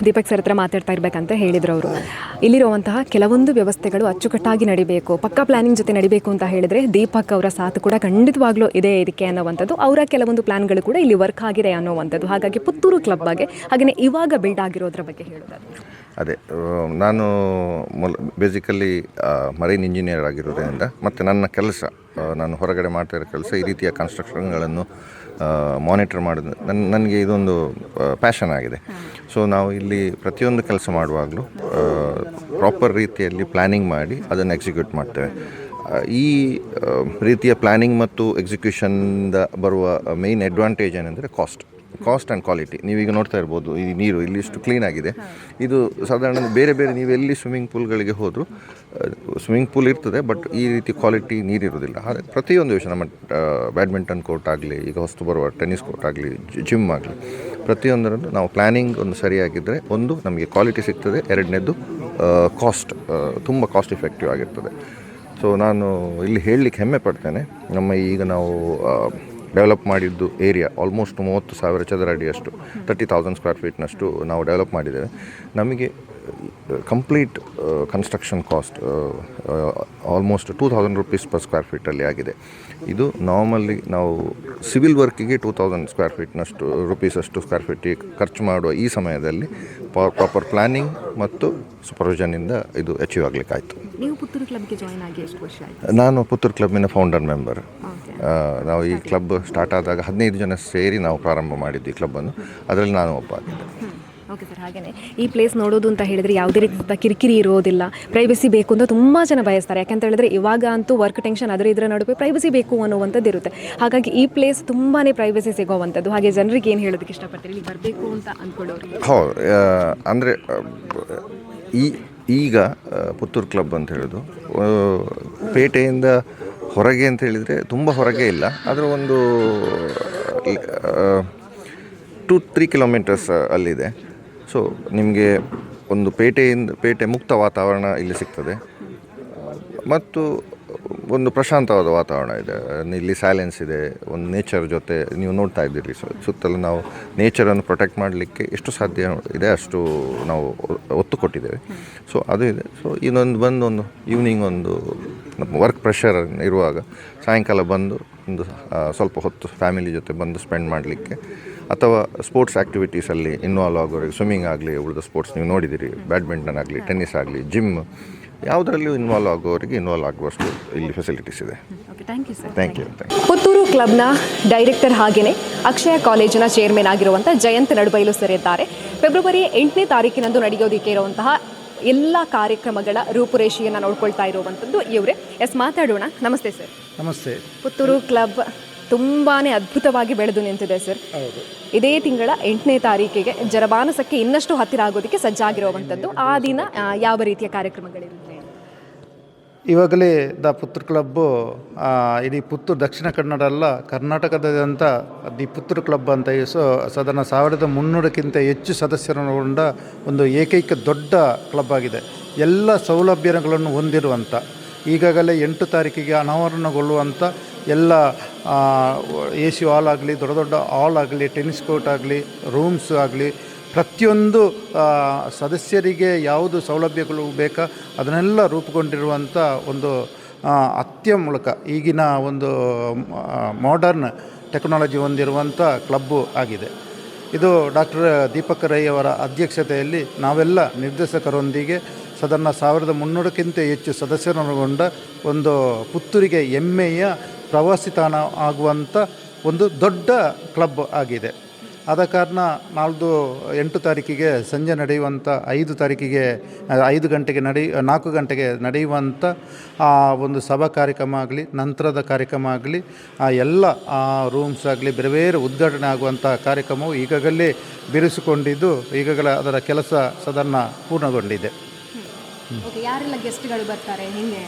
ದೀಪಕ್ ಸರ್ ಹತ್ರ ಮಾತಾಡ್ತಾ ಇರಬೇಕಂತ ಹೇಳಿದ್ರು ಅವರು. ಇಲ್ಲಿರುವಂತಹ ಕೆಲವೊಂದು ವ್ಯವಸ್ಥೆಗಳು ಅಚ್ಚುಕಟ್ಟಾಗಿ ನಡಿಬೇಕು, ಪಕ್ಕಾ ಪ್ಲಾನಿಂಗ್ ಜೊತೆ ನಡಿಬೇಕು ಅಂತ ಹೇಳಿದರೆ ದೀಪಕ್ ಅವರ ಸಾಥ್ ಕೂಡ ಖಂಡಿತವಾಗ್ಲೂ ಇದೆ ಇದಕ್ಕೆ ಅನ್ನೋವಂಥದ್ದು. ಅವರ ಕೆಲವೊಂದು ಪ್ಲಾನ್ಗಳು ಕೂಡ ಇಲ್ಲಿ ವರ್ಕ್ ಆಗಿದೆ ಅನ್ನೋವಂಥದ್ದು. ಹಾಗಾಗಿ ಪುತ್ತೂರು ಕ್ಲಬ್ ಬಗ್ಗೆ, ಹಾಗೆಯೇ ಇವಾಗ ಬಿಲ್ಡ್ ಆಗಿರೋದ್ರ ಬಗ್ಗೆ ಹೇಳೋದಾದ್ರೆ, ಅದೇ ನಾನು ಬೇಸಿಕಲಿ ಮರೈನ್ ಇಂಜಿನಿಯರ್ ಆಗಿರೋದ್ರಿಂದ ಮತ್ತು ನನ್ನ ಕೆಲಸ, ನಾನು ಹೊರಗಡೆ ಮಾಡ್ತಾ ಇರೋ ಕೆಲಸ ಈ ರೀತಿಯ ಕನ್ಸ್ಟ್ರಕ್ಷನ್ಗಳನ್ನು ಮಾನಿಟರ್ ಮಾಡೋದು ನನಗೆ ಇದೊಂದು ಪ್ಯಾಷನ್ ಆಗಿದೆ. ಸೊ ನಾವು ಇಲ್ಲಿ ಪ್ರತಿಯೊಂದು ಕೆಲಸ ಮಾಡುವಾಗಲೂ ಪ್ರಾಪರ್ ರೀತಿಯಲ್ಲಿ ಪ್ಲ್ಯಾನಿಂಗ್ ಮಾಡಿ ಅದನ್ನು ಎಕ್ಸಿಕ್ಯೂಟ್ ಮಾಡ್ತೇವೆ. ಈ ರೀತಿಯ ಪ್ಲ್ಯಾನಿಂಗ್ ಮತ್ತು ಎಕ್ಸಿಕ್ಯೂಷನ್ದ ಬರುವ ಮೇಯ್ನ್ ಅಡ್ವಾಂಟೇಜ್ ಏನೆಂದರೆ ಕಾಸ್ಟ್ ಆ್ಯಂಡ್ ಕ್ವಾಲಿಟಿ. ನೀವೀಗ ನೋಡ್ತಾ ಇರ್ಬೋದು, ಈ ನೀರು ಇಲ್ಲಿ ಇಷ್ಟು ಕ್ಲೀನ್ ಆಗಿದೆ. ಇದು ಸಾಧಾರಣ ಬೇರೆ ನೀವು ಎಲ್ಲಿ ಸ್ವಿಮ್ಮಿಂಗ್ ಪೂಲ್ಗಳಿಗೆ ಹೋದರೂ ಸ್ವಿಮ್ಮಿಂಗ್ ಪೂಲ್ ಇರ್ತದೆ, ಬಟ್ ಈ ರೀತಿ ಕ್ವಾಲಿಟಿ ನೀರಿರೋದಿಲ್ಲ. ಹಾಗೆ ಪ್ರತಿಯೊಂದು ವಿಷಯ, ನಮ್ಮ ಬ್ಯಾಡ್ಮಿಂಟನ್ ಕೋರ್ಟ್ ಆಗಲಿ, ಈಗ ಹೊಸ್ತು ಬರುವ ಟೆನ್ನಿಸ್ ಕೋರ್ಟ್ ಆಗಲಿ, ಜಿಮ್ ಆಗಲಿ, ಪ್ರತಿಯೊಂದರಲ್ಲೂ ನಾವು ಪ್ಲ್ಯಾನಿಂಗ್ ಒಂದು ಒಂದು ನಮಗೆ ಕ್ವಾಲಿಟಿ ಸಿಗ್ತದೆ, ಎರಡನೇದು ಕಾಸ್ಟ್ ತುಂಬ ಕಾಸ್ಟ್ ಎಫೆಕ್ಟಿವ್ ಆಗಿರ್ತದೆ. ಸೊ ನಾನು ಇಲ್ಲಿ ಹೇಳಲಿಕ್ಕೆ ಹೆಮ್ಮೆ ಪಡ್ತೇನೆ. ಈಗ ನಾವು ಡೆವಲಪ್ ಮಾಡಿದ್ದು ಏರಿಯಾ ಆಲ್ಮೋಸ್ಟ್ 30,000 ಚದರ ಅಡಿಯಷ್ಟು, 30,000 ಸ್ಕ್ವೇರ್ ಫೀಟ್ನಷ್ಟು ನಾವು ಡೆವಲಪ್ ಮಾಡಿದ್ದೇವೆ. ನಮಗೆ complete construction cost almost 2,000 rupees per square ಫೀಟಲ್ಲಿ ಆಗಿದೆ. ಇದು ನಾರ್ಮಲಿ ನಾವು ಸಿವಿಲ್ ವರ್ಕಿಗೆ 2,000 ಸ್ಕ್ವೇರ್ ಫೀಟ್ನಷ್ಟು ರೂಪೀಸಷ್ಟು ಸ್ಕ್ವೇರ್ ಫೀಟಿಗೆ ಖರ್ಚು ಮಾಡುವ ಈ ಸಮಯದಲ್ಲಿ ಪ್ರಾಪರ್ ಪ್ಲ್ಯಾನಿಂಗ್ ಮತ್ತು ಸೂಪರ್ವಿಷನಿಂದ ಇದು ಅಚೀವ್ ಆಗಲಿಕ್ಕಾಯಿತು. ನೀವು ಪುತ್ತೂರು ಕ್ಲಬ್ಗೆ ಜಾಯ್ನ್ ಆಗಿ ಎಷ್ಟು ವರ್ಷ ಆಯಿತು? ನಾನು ಪುತ್ತೂರು ಕ್ಲಬ್ಬಿನ ಫೌಂಡರ್ ಮೆಂಬರ್. ನಾವು ಈ ಕ್ಲಬ್ ಸ್ಟಾರ್ಟ್ ಆದಾಗ 15 ಜನ ಸೇರಿ ನಾವು ಪ್ರಾರಂಭ ಮಾಡಿದ್ದು ಈ ಕ್ಲಬ್ಬನ್ನು. ಅದರಲ್ಲಿ ನಾನು ಒಬ್ಬ ಆಗಿದ್ದೆ. Okay sir. ಹಾಗೆಯೇ ಈ ಪ್ಲೇಸ್ ನೋಡೋದು ಅಂತ ಹೇಳಿದರೆ ಯಾವುದೇ ರೀತಿಯ ಕಿರಿಕಿರಿ ಇರೋದಿಲ್ಲ, ಪ್ರೈವಸಿ ಬೇಕು ಅಂತ ತುಂಬ ಜನ ಬಯಸ್ತಾರೆ. ಯಾಕಂತ ಹೇಳಿದ್ರೆ ಇವಾಗ ಅಂತೂ ವರ್ಕ್ ಟೆನ್ಷನ್ ಇದರ ನಡುವೆ ಪ್ರೈವಸಿ ಬೇಕು ಅನ್ನುವಂಥದ್ದು ಇರುತ್ತೆ. ಹಾಗಾಗಿ ಈ ಪ್ಲೇಸ್ ತುಂಬಾ ಪ್ರೈವಸಿ ಸಿಗೋವಂಥದ್ದು. ಹಾಗೆ ಜನರಿಗೆ ಏನು ಹೇಳೋದಕ್ಕೆ ಇಷ್ಟಪಡ್ತೀರಿ ಇಲ್ಲಿ ಬರಬೇಕು ಅಂತ ಅಂದ್ಕೊಳ್ಳೋರು? ಹೌದು, ಅಂದರೆ ಈಗ ಪುತ್ತೂರು ಕ್ಲಬ್ ಅಂತ ಹೇಳೋದು ಪೇಟೆಯಿಂದ ಹೊರಗೆ ಅಂತ ಹೇಳಿದರೆ ತುಂಬ ಹೊರಗೆ ಇಲ್ಲ, ಅದರ ಒಂದು 2-3 ಕಿಲೋಮೀಟರ್ಸ್ ಅಲ್ಲಿದೆ. ಸೊ ನಿಮಗೆ ಒಂದು ಪೇಟೆ ಮುಕ್ತ ವಾತಾವರಣ ಇಲ್ಲಿ ಸಿಗ್ತದೆ ಮತ್ತು ಒಂದು ಪ್ರಶಾಂತವಾದ ವಾತಾವರಣ ಇದೆ. ಇಲ್ಲಿ ಸೈಲೆನ್ಸ್ ಇದೆ, ಒಂದು ನೇಚರ್ ಜೊತೆ ನೀವು ನೋಡ್ತಾ ಇದ್ದೀರಿ. ಸುತ್ತಲೂ ನಾವು ನೇಚರನ್ನು ಪ್ರೊಟೆಕ್ಟ್ ಮಾಡಲಿಕ್ಕೆ ಎಷ್ಟು ಸಾಧ್ಯ ಇದೆ ಅಷ್ಟು ನಾವು ಒತ್ತು ಕೊಟ್ಟಿದ್ದೇವೆ. ಸೊ ಅದು ಇದೆ. ಸೊ ಒಂದು ಈವ್ನಿಂಗ್ ಒಂದು ವರ್ಕ್ ಪ್ರೆಷರ್ ಇರುವಾಗ ಸಾಯಂಕಾಲ ಬಂದು ಒಂದು ಸ್ವಲ್ಪ ಹೊತ್ತು ಫ್ಯಾಮಿಲಿ ಜೊತೆ ಬಂದು ಸ್ಪೆಂಡ್ ಮಾಡಲಿಕ್ಕೆ ಅಥವಾ ಸ್ಪೋರ್ಟ್ಸ್ ಆ್ಯಕ್ಟಿವಿಟೀಸಲ್ಲಿ ಇನ್ವಾಲ್ವ್ ಆಗೋರಿಗೆ, ಸ್ವಿಮ್ಮಿಂಗ್ ಆಗಲಿ, ಉಳಿದ ಸ್ಪೋರ್ಟ್ಸ್ ನೀವು ನೋಡಿದ್ದೀರಿ, ಬ್ಯಾಡ್ಮಿಂಟನ್ ಆಗಲಿ, ಟೆನ್ನಿಸ್ ಆಗಲಿ, ಜಿಮ್, ಯಾವುದರಲ್ಲೂ ಇನ್ವಾಲ್ವ್ ಆಗೋರಿಗೆ ಇನ್ವಾಲ್ವ್ ಆಗುವಷ್ಟು ಇಲ್ಲಿ ಫೆಸಿಲಿಟೀಸ್ ಇದೆ. Thank you sir. Thank you. Puttur ಕ್ಲಬ್ನ ಡೈರೆಕ್ಟರ್ ಹಾಗೆಯೇ ಅಕ್ಷಯ ಕಾಲೇಜಿನ ಚೇರ್ಮನ್ ಆಗಿರುವಂಥ ಜಯಂತ್ ನಡುಬೈಲು ಸರ್ ಇದ್ದಾರೆ. ಫೆಬ್ರವರಿ 8ನೇ ತಾರೀಕಿನಂದು ನಡೆಯೋದಕ್ಕೆ ಇರುವಂತಹ ಎಲ್ಲ ಕಾರ್ಯಕ್ರಮಗಳ ರೂಪುರೇಷೆಯನ್ನು ನೋಡ್ಕೊಳ್ತಾ ಇರುವಂಥದ್ದು ಇವರೇ. ಮಾತಾಡೋಣ. ನಮಸ್ತೆ ಸರ್. ನಮಸ್ತೆ. ಪುತ್ತೂರು ಕ್ಲಬ್ ತುಂಬಾ ಅದ್ಭುತವಾಗಿ ಬೆಳೆದು ನಿಂತಿದೆ ಸರ್. ಇದೇ ತಿಂಗಳ 8ನೇ ತಾರೀಕಿಗೆ ಜನಮಾನಸಕ್ಕೆ ಇನ್ನಷ್ಟು ಹತ್ತಿರ ಆಗೋದಕ್ಕೆ ಸಜ್ಜಾಗಿರುವಂಥದ್ದು. ಆ ದಿನ ಯಾವ ರೀತಿಯ ಕಾರ್ಯಕ್ರಮಗಳಿರುತ್ತೆ? ಇವಾಗಲೇ ಪುತ್ತೂರು ಕ್ಲಬ್ಬು ಇಡೀ ಪುತ್ತೂರು ದಕ್ಷಿಣ ಕನ್ನಡ ಅಲ್ಲ, ಕರ್ನಾಟಕದಾದ್ಯಂತ ದಿ ಪುತ್ತೂರು ಕ್ಲಬ್ ಅಂತ ಸಾಧಾರಣ 1300ಕ್ಕಿಂತ ಹೆಚ್ಚು ಸದಸ್ಯರನ್ನೊಳಗೊಂಡ ಒಂದು ಏಕೈಕ ದೊಡ್ಡ ಕ್ಲಬ್ ಆಗಿದೆ. ಎಲ್ಲ ಸೌಲಭ್ಯಗಳನ್ನು ಹೊಂದಿರುವಂಥ, ಈಗಾಗಲೇ 8 ತಾರೀಕಿಗೆ ಅನಾವರಣಗೊಳ್ಳುವಂಥ ಎಲ್ಲ AC ಹಾಲ್ ಆಗಲಿ, ದೊಡ್ಡ ದೊಡ್ಡ ಹಾಲ್ ಆಗಲಿ, ಟೆನ್ನಿಸ್ ಕೋರ್ಟ್ ಆಗಲಿ, ರೂಮ್ಸ್ ಆಗಲಿ, ಪ್ರತಿಯೊಂದು ಸದಸ್ಯರಿಗೆ ಯಾವುದು ಸೌಲಭ್ಯಗಳು ಬೇಕಾ ಅದನ್ನೆಲ್ಲ ರೂಪುಗೊಂಡಿರುವಂಥ ಒಂದು ಅತ್ಯಮೂಲಕ ಈಗಿನ ಒಂದು ಮಾಡರ್ನ್ ಟೆಕ್ನಾಲಜಿ ಹೊಂದಿರುವಂಥ ಕ್ಲಬ್ಬು ಆಗಿದೆ. ಇದು ಡಾಕ್ಟರ್ ದೀಪಕ್ ರೈ ಅವರ ಅಧ್ಯಕ್ಷತೆಯಲ್ಲಿ ನಾವೆಲ್ಲ ನಿರ್ದೇಶಕರೊಂದಿಗೆ ಸಾಧಾರಣ 1300ಕ್ಕಿಂತ ಹೆಚ್ಚು ಸದಸ್ಯರನ್ನೊಳಗೊಂಡ ಒಂದು ಪುತ್ತೂರಿಗೆ ಹೆಮ್ಮೆಯ ಪ್ರವಾಸಿ ತಾಣ ಆಗುವಂಥ ಒಂದು ದೊಡ್ಡ ಕ್ಲಬ್ ಆಗಿದೆ. ಆದ ಕಾರಣ ನಾಳ್ದು 8 ತಾರೀಕಿಗೆ ಸಂಜೆ ನಡೆಯುವಂಥ 5 ತಾರೀಕಿಗೆ 4 ಗಂಟೆಗೆ ನಡೆಯುವಂಥ ಒಂದು ಸಭಾ ಕಾರ್ಯಕ್ರಮ ಆಗಲಿ, ನಂತರದ ಕಾರ್ಯಕ್ರಮ ಆಗಲಿ, ಎಲ್ಲ ರೂಮ್ಸ್ ಆಗಲಿ, ಬೇರೆ ಬೇರೆ ಉದ್ಘಾಟನೆ ಆಗುವಂಥ ಕಾರ್ಯಕ್ರಮವು ಈಗಾಗಲೇ ಬಿರುಸುಗೊಂಡಿದ್ದು, ಈಗಾಗಲೇ ಅದರ ಕೆಲಸ ಸಾಧಾರಣ ಪೂರ್ಣಗೊಂಡಿದೆ. ಯಾರೆಲ್ಲ ಗೆಸ್ಟ್ಗಳು ಬರ್ತಾರೆ ಹೆಂಗೆ?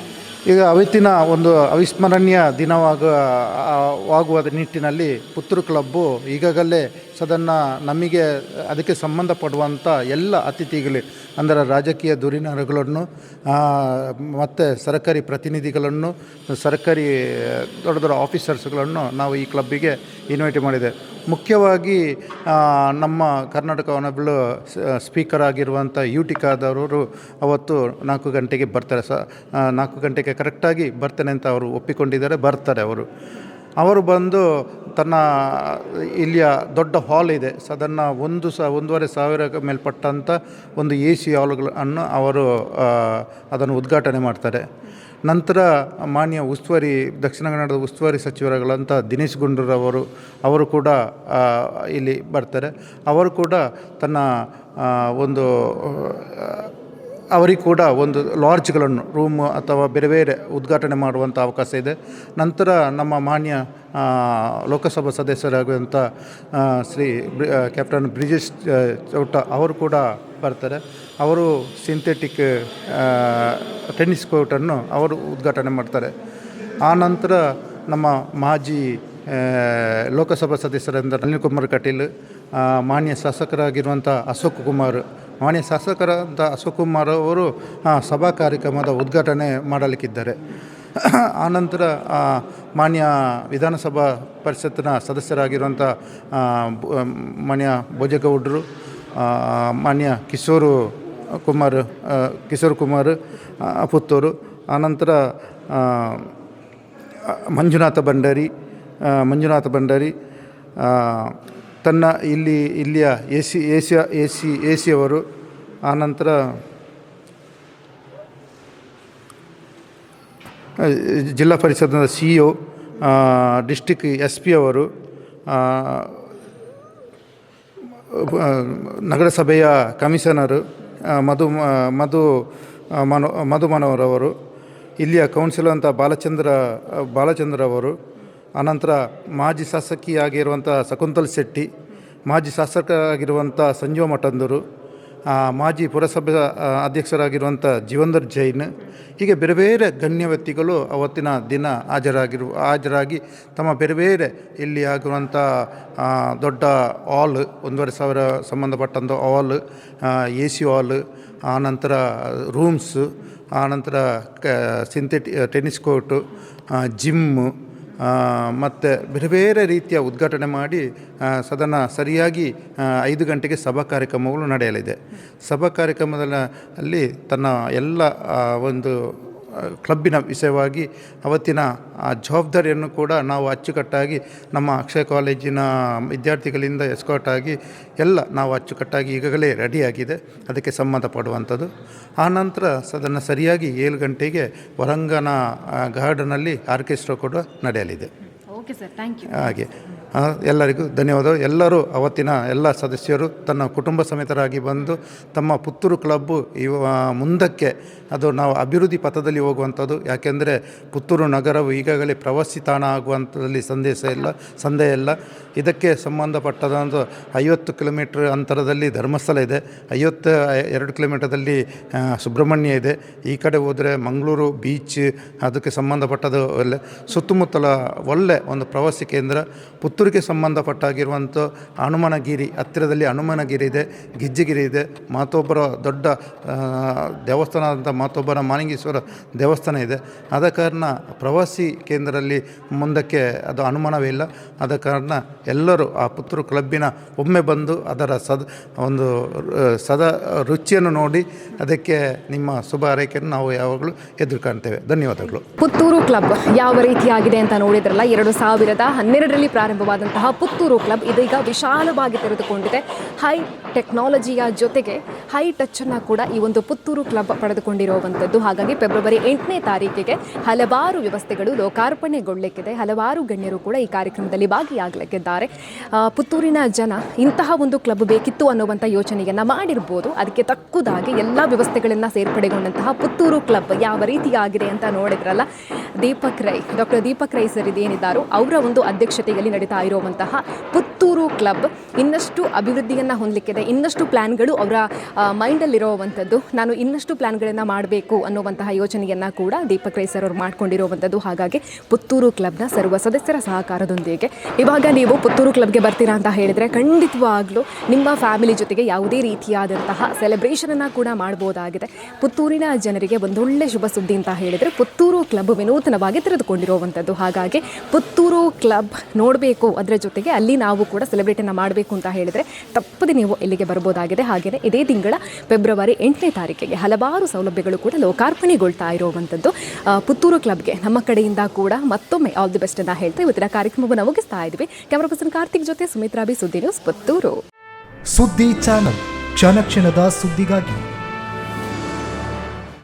ಈಗ ಅವತ್ತಿನ ಒಂದು ಅವಿಸ್ಮರಣೀಯ ದಿನವಾಗುವ ನಿಟ್ಟಿನಲ್ಲಿ ಪುತ್ತೂರು ಕ್ಲಬ್ಬು ಈಗಾಗಲೇ ಸಾಧಾರಣ ನಮಗೆ ಅದಕ್ಕೆ ಸಂಬಂಧಪಡುವಂಥ ಎಲ್ಲ ಅತಿಥಿಗಳು ಅಂದರೆ ರಾಜಕೀಯ ಧುರೀಣರುಗಳನ್ನು ಮತ್ತು ಸರ್ಕಾರಿ ಪ್ರತಿನಿಧಿಗಳನ್ನು, ಸರ್ಕಾರಿ ದೊಡ್ಡ ದೊಡ್ಡ ಆಫೀಸರ್ಸ್ಗಳನ್ನು ನಾವು ಈ ಕ್ಲಬ್ಬಿಗೆ ಇನ್ವೈಟ್ ಮಾಡಿದೆ. ಮುಖ್ಯವಾಗಿ ನಮ್ಮ ಕರ್ನಾಟಕ ಆನರಬಲ್ ಸ್ಪೀಕರ್ ಆಗಿರುವಂಥ ಯುಟಿಕಾದವರು ಅವತ್ತು 4 ಗಂಟೆಗೆ ಬರ್ತಾರೆ. 4 ಗಂಟೆಗೆ ಕರೆಕ್ಟಾಗಿ ಬರ್ತೇನೆ ಅಂತ ಅವರು ಒಪ್ಪಿಕೊಂಡಿದ್ದಾರೆ. ಬರ್ತಾರೆ ಅವರು ಬಂದು ತನ್ನ ಇಲ್ಲಿಯ ದೊಡ್ಡ ಹಾಲ್ ಇದೆ, ಸಾಧಾರಣ 1,500 ಮೇಲ್ಪಟ್ಟಂಥ ಒಂದು AC ಹಾಲ್ಗಳನ್ನು ಅವರು ಅದನ್ನು ಉದ್ಘಾಟನೆ ಮಾಡ್ತಾರೆ. ನಂತರ ಮಾನ್ಯ ದಕ್ಷಿಣ ಕನ್ನಡದ ಉಸ್ತುವಾರಿ ಸಚಿವರುಗಳಂಥ ದಿನೇಶ್ ಗುಂಡೂರವರು ಅವರು ಕೂಡ ಇಲ್ಲಿ ಬರ್ತಾರೆ. ಅವರು ಕೂಡ ತನ್ನ ಅವರಿಗೆ ಕೂಡ ಒಂದು ಲಾಡ್ಜ್ಗಳನ್ನು, ರೂಮ್ ಅಥವಾ ಬೇರೆ ಬೇರೆ ಉದ್ಘಾಟನೆ ಮಾಡುವಂಥ ಅವಕಾಶ ಇದೆ. ನಂತರ ನಮ್ಮ ಮಾನ್ಯ ಲೋಕಸಭಾ ಸದಸ್ಯರಾಗುವಂಥ ಶ್ರೀ ಕ್ಯಾಪ್ಟನ್ ಬ್ರಿಜೇಶ್ ಚೌಟ ಅವರು ಕೂಡ ಬರ್ತಾರೆ. ಅವರು ಸಿಂಥೆಟಿಕ್ ಟೆನ್ನಿಸ್ ಕೋರ್ಟನ್ನು ಅವರು ಉದ್ಘಾಟನೆ ಮಾಡ್ತಾರೆ. ಆ ನಂತರ ನಮ್ಮ ಮಾಜಿ ಲೋಕಸಭಾ ಸದಸ್ಯರಾದ ಅನಿಲ್ ಕುಮಾರ್ ಕಟೀಲ್, ಮಾನ್ಯ ಶಾಸಕರಾಗಿರುವಂಥ ಅಶೋಕ್ ಕುಮಾರ್ ಅವರು ಸಭಾ ಕಾರ್ಯಕ್ರಮದ ಉದ್ಘಾಟನೆ ಮಾಡಲಿಕ್ಕಿದ್ದಾರೆ. ಆನಂತರ ಮಾನ್ಯ ವಿಧಾನಸಭಾ ಪರಿಷತ್ತಿನ ಸದಸ್ಯರಾಗಿರುವಂಥ ಮಾನ್ಯ ಭೋಜೇಗೌಡರು, ಮಾನ್ಯ ಕಿಶೋರ್ ಕುಮಾರ್ ಪುತ್ತೂರು, ಆನಂತರ ಮಂಜುನಾಥ ಭಂಡಾರಿ ತನ್ನ ಇಲ್ಲಿಯ ಎಸಿ ಅವರು, ಆನಂತರ ಜಿಲ್ಲಾ ಪರಿಷತ್ನ CEO, ಡಿಸ್ಟಿಕ್ SP ಅವರು, ನಗರಸಭೆಯ ಕಮಿಷನರು ಮಧು ಮನೋಹರವರು, ಇಲ್ಲಿಯ ಕೌನ್ಸಿಲರ್ ಅಂತ ಬಾಲಚಂದ್ರ ಅವರು, ಅನಂತರ ಮಾಜಿ ಶಾಸಕಿಯಾಗಿರುವಂಥ ಶಕುಂತಲ್ ಶೆಟ್ಟಿ, ಮಾಜಿ ಶಾಸಕರಾಗಿರುವಂಥ ಸಂಜೀವ ಮಠಂದೂರು, ಮಾಜಿ ಪುರಸಭೆ ಅಧ್ಯಕ್ಷರಾಗಿರುವಂಥ ಜೀವಂದರ್ ಜೈನ್, ಹೀಗೆ ಬೇರೆ ಬೇರೆ ಗಣ್ಯ ವ್ಯಕ್ತಿಗಳು ಅವತ್ತಿನ ದಿನ ಹಾಜರಾಗಿ ತಮ್ಮ ಬೇರೆ ಬೇರೆ ಇಲ್ಲಿ ಆಗಿರುವಂಥ ದೊಡ್ಡ ಹಾಲ್, 1,500 ಸಂಬಂಧಪಟ್ಟಂಥ ಹಾಲ್, AC ಹಾಲ್, ಆನಂತರ ರೂಮ್ಸು, ಆನಂತರ ಟೆನ್ನಿಸ್ ಕೋರ್ಟು, ಜಿಮ್ಮು ಮತ್ತು ಬೇರೆ ಬೇರೆ ರೀತಿಯ ಉದ್ಘಾಟನೆ ಮಾಡಿ ಸಾಧಾರಣ ಸರಿಯಾಗಿ 5 ಗಂಟೆಗೆ ಸಭಾ ಕಾರ್ಯಕ್ರಮಗಳು ನಡೆಯಲಿದೆ. ಸಭಾ ಕಾರ್ಯಕ್ರಮದಲ್ಲಿ ತನ್ನ ಎಲ್ಲ ಒಂದು ಕ್ಲಬ್ಬಿನ ವಿಷಯವಾಗಿ ಅವತ್ತಿನ ಜವಾಬ್ದಾರಿಯನ್ನು ಕೂಡ ನಾವು ಅಚ್ಚುಕಟ್ಟಾಗಿ ನಮ್ಮ ಅಕ್ಷಯ ಕಾಲೇಜಿನ ವಿದ್ಯಾರ್ಥಿಗಳಿಂದ ಎಸ್ಕಾಟ್ ಆಗಿ ಎಲ್ಲ ನಾವು ಅಚ್ಚುಕಟ್ಟಾಗಿ ಈಗಾಗಲೇ ರೆಡಿಯಾಗಿದೆ ಅದಕ್ಕೆ ಸಂಬಂಧಪಡುವಂಥದ್ದು. ಆನಂತರ ಅದನ್ನು ಸರಿಯಾಗಿ 7 ಗಂಟೆಗೆ ಹೊರಾಂಗಣ ಗಾರ್ಡನಲ್ಲಿ ಆರ್ಕೆಸ್ಟ್ರಾ ಕೂಡ ನಡೆಯಲಿದೆ. Okay sir, thank you. ಹಾಗೆ ಎಲ್ಲರಿಗೂ ಧನ್ಯವಾದಗಳು. ಎಲ್ಲರೂ ಅವತ್ತಿನ ಎಲ್ಲ ಸದಸ್ಯರು ತನ್ನ ಕುಟುಂಬ ಸಮೇತರಾಗಿ ಬಂದು ತಮ್ಮ ಪುತ್ತೂರು ಕ್ಲಬ್ಬು ಮುಂದಕ್ಕೆ ಅದು ನಾವು ಅಭಿವೃದ್ಧಿ ಪಥದಲ್ಲಿ ಹೋಗುವಂಥದ್ದು. ಯಾಕೆಂದರೆ ಪುತ್ತೂರು ನಗರವು ಈಗಾಗಲೇ ಪ್ರವಾಸಿ ತಾಣ ಆಗುವಂಥದ್ದಲ್ಲಿ ಸಂದೇಹ ಇಲ್ಲ. ಇದಕ್ಕೆ ಸಂಬಂಧಪಟ್ಟದಂಥ 50 ಕಿಲೋಮೀಟ್ರ್ ಅಂತರದಲ್ಲಿ ಧರ್ಮಸ್ಥಳ ಇದೆ, 52 ಕಿಲೋಮೀಟರ್ದಲ್ಲಿ ಸುಬ್ರಹ್ಮಣ್ಯ ಇದೆ. ಈ ಕಡೆ ಹೋದರೆ ಮಂಗಳೂರು ಬೀಚ್, ಅದಕ್ಕೆ ಸಂಬಂಧಪಟ್ಟದು ಒಳ್ಳೆ ಸುತ್ತಮುತ್ತಲ ಒಳ್ಳೆ ಒಂದು ಪ್ರವಾಸಿ ಕೇಂದ್ರ. ಪುತ್ತೂರಿಗೆ ಸಂಬಂಧಪಟ್ಟಾಗಿರುವಂಥ ಹನುಮನಗಿರಿ, ಹತ್ತಿರದಲ್ಲಿ ಹನುಮನಗಿರಿ ಇದೆ, ಗಿಜ್ಜಿಗಿರಿ ಇದೆ, ಮಾತೊಬ್ಬರ ದೊಡ್ಡ ದೇವಸ್ಥಾನ ಅಂತ ಮಾತೊಬ್ಬರ ಮಾಲಿಂಗೇಶ್ವರ ದೇವಸ್ಥಾನ ಇದೆ. ಆದ ಕಾರಣ ಪ್ರವಾಸಿ ಕೇಂದ್ರದಲ್ಲಿ ಮುಂದಕ್ಕೆ ಅದು ಅನುಮಾನವೇ ಇಲ್ಲ. ಆದ ಕಾರಣ ಎಲ್ಲರೂ ಆ ಪುತ್ತೂರು ಕ್ಲಬ್ಬಿನ ಒಮ್ಮೆ ಬಂದು ಅದರ ಸದಾ ರುಚಿಯನ್ನು ನೋಡಿ ಅದಕ್ಕೆ ನಿಮ್ಮ ಶುಭ ಹಾರೈಕೆಯನ್ನು ನಾವು ಯಾವಾಗಲೂ ಎದುರು ಕಾಣ್ತೇವೆ. ಧನ್ಯವಾದಗಳು. ಪುತ್ತೂರು ಕ್ಲಬ್ ಯಾವ ರೀತಿಯಾಗಿದೆ ಅಂತ ನೋಡಿದ್ರಲ್ಲ. 2012ರಲ್ಲಿ ಪ್ರಾರಂಭವಾದಂತಹ ಪುತ್ತೂರು ಕ್ಲಬ್ ಇದೀಗ ವಿಶಾಲವಾಗಿ ತೆರೆದುಕೊಂಡಿದೆ. ಹೈ ಟೆಕ್ನಾಲಜಿಯ ಜೊತೆಗೆ ಹೈ ಟಚ್ಚನ್ನು ಕೂಡ ಈ ಒಂದು ಪುತ್ತೂರು ಕ್ಲಬ್ ಪಡೆದುಕೊಂಡಿರುವಂಥದ್ದು. ಹಾಗಾಗಿ ಫೆಬ್ರವರಿ 8ನೇ ತಾರೀಕಿಗೆ ಹಲವಾರು ವ್ಯವಸ್ಥೆಗಳು ಲೋಕಾರ್ಪಣೆಗೊಳ್ಳಲಿಕ್ಕಿದೆ. ಹಲವಾರು ಗಣ್ಯರು ಕೂಡ ಈ ಕಾರ್ಯಕ್ರಮದಲ್ಲಿ ಭಾಗಿಯಾಗಲಿಕ್ಕಿದ್ದಾರೆ. ಪುತ್ತೂರಿನ ಜನ ಇಂತಹ ಒಂದು ಕ್ಲಬ್ ಬೇಕಿತ್ತು ಅನ್ನುವಂಥ ಯೋಚನೆಯನ್ನು ಮಾಡಿರ್ಬೋದು. ಅದಕ್ಕೆ ತಕ್ಕುದಾಗಿ ಎಲ್ಲ ವ್ಯವಸ್ಥೆಗಳನ್ನು ಸೇರ್ಪಡೆಗೊಂಡಂತಹ ಪುತ್ತೂರು ಕ್ಲಬ್ ಯಾವ ರೀತಿಯಾಗಿದೆ ಅಂತ ನೋಡಿದ್ರಲ್ಲ. ಡಾಕ್ಟರ್ ದೀಪಕ್ ರೈ ಸರ್ ಇದೇನಿದ್ದಾರೋ ಅವರ ಒಂದು ಅಧ್ಯಕ್ಷತೆಯಲ್ಲಿ ನಡೀತಾ ಇರುವಂತಹ ಪುತ್ತೂರು ಕ್ಲಬ್ ಇನ್ನಷ್ಟು ಅಭಿವೃದ್ಧಿಯನ್ನು ಹೊಂದಲಿಕ್ಕಿದೆ. ಇನ್ನಷ್ಟು ಪ್ಲ್ಯಾನ್ಗಳು ಅವರ ಮೈಂಡಲ್ಲಿರುವಂಥದ್ದು. ನಾನು ಇನ್ನಷ್ಟು ಪ್ಲ್ಯಾನ್ಗಳನ್ನು ಮಾಡಬೇಕು ಅನ್ನುವಂತಹ ಯೋಚನೆಯನ್ನು ಕೂಡ ದೀಪಕ್ ರೈ ಸರ್ ಅವರು ಮಾಡ್ಕೊಂಡಿರುವಂಥದ್ದು. ಹಾಗಾಗಿ ಪುತ್ತೂರು ಕ್ಲಬ್ನ ಸರ್ವ ಸದಸ್ಯರ ಸಹಕಾರದೊಂದಿಗೆ ಇವಾಗ ನೀವು ಪುತ್ತೂರು ಕ್ಲಬ್ಗೆ ಬರ್ತೀರಾ ಅಂತ ಹೇಳಿದರೆ ಖಂಡಿತವಾಗ್ಲೂ ನಿಮ್ಮ ಫ್ಯಾಮಿಲಿ ಜೊತೆಗೆ ಯಾವುದೇ ರೀತಿಯಾದಂತಹ ಸೆಲೆಬ್ರೇಷನನ್ನು ಕೂಡ ಮಾಡ್ಬೋದಾಗಿದೆ. ಪುತ್ತೂರಿನ ಜನರಿಗೆ ಒಂದೊಳ್ಳೆ ಶುಭ ಸುದ್ದಿ ಅಂತ ಹೇಳಿದರೆ ಪುತ್ತೂರು ಕ್ಲಬ್ ವಿನೂತನವಾಗಿ ತೆರೆದುಕೊಂಡಿರುವಂಥದ್ದು. ಹಾಗಾಗಿ ಪುತ್ತೂರು ಕ್ಲಬ್ ನೋಡಬೇಕು, ಅದರ ಜೊತೆಗೆ ಅಲ್ಲಿ ನಾವು ಕೂಡ ಸೆಲೆಬ್ರೇಟನ್ನು ಮಾಡಬೇಕು ಅಂತ ಹೇಳಿದರೆ ತಪ್ಪದೆ ನೀವು ಇಲ್ಲಿಗೆ ಬರ್ಬೋದಾಗಿದೆ. ಹಾಗೆಯೇ ಇದೇ ತಿಂಗಳ ಫೆಬ್ರವರಿ 8ನೇ ತಾರೀಕಿಗೆ ಹಲವಾರು ಸೌಲಭ್ಯಗಳು ಕೂಡ ಲೋಕಾರ್ಪಣೆಗೊಳ್ತಾ ಇರುವಂಥದ್ದು. ಪುತ್ತೂರು ಕ್ಲಬ್ಗೆ ನಮ್ಮ ಕಡೆಯಿಂದ ಕೂಡ ಮತ್ತೊಮ್ಮೆ ಆಲ್ ದಿ ಬೆಸ್ಟ್ ಅಂತ ಹೇಳ್ತಾ ಇವತ್ತಿನ ಕಾರ್ಯಕ್ರಮವನ್ನು ಮುಗಿಸ್ತಾ ಇದ್ವಿ. ಕ್ಯಾಮರಾ ಪರ್ಸನ್ ಕಾರ್ತಿಕ್ ಜೊತೆ ಸುಮಿತ್ರಾ ಬಿ, ಸುದ್ದಿ ನ್ಯೂಸ್, ಪುತ್ತೂರು. ಸುದ್ದಿ ಚಾನಲ್, ಕ್ಷಣ ಕ್ಷಣದ ಸುದ್ದಿಗಾಗಿ.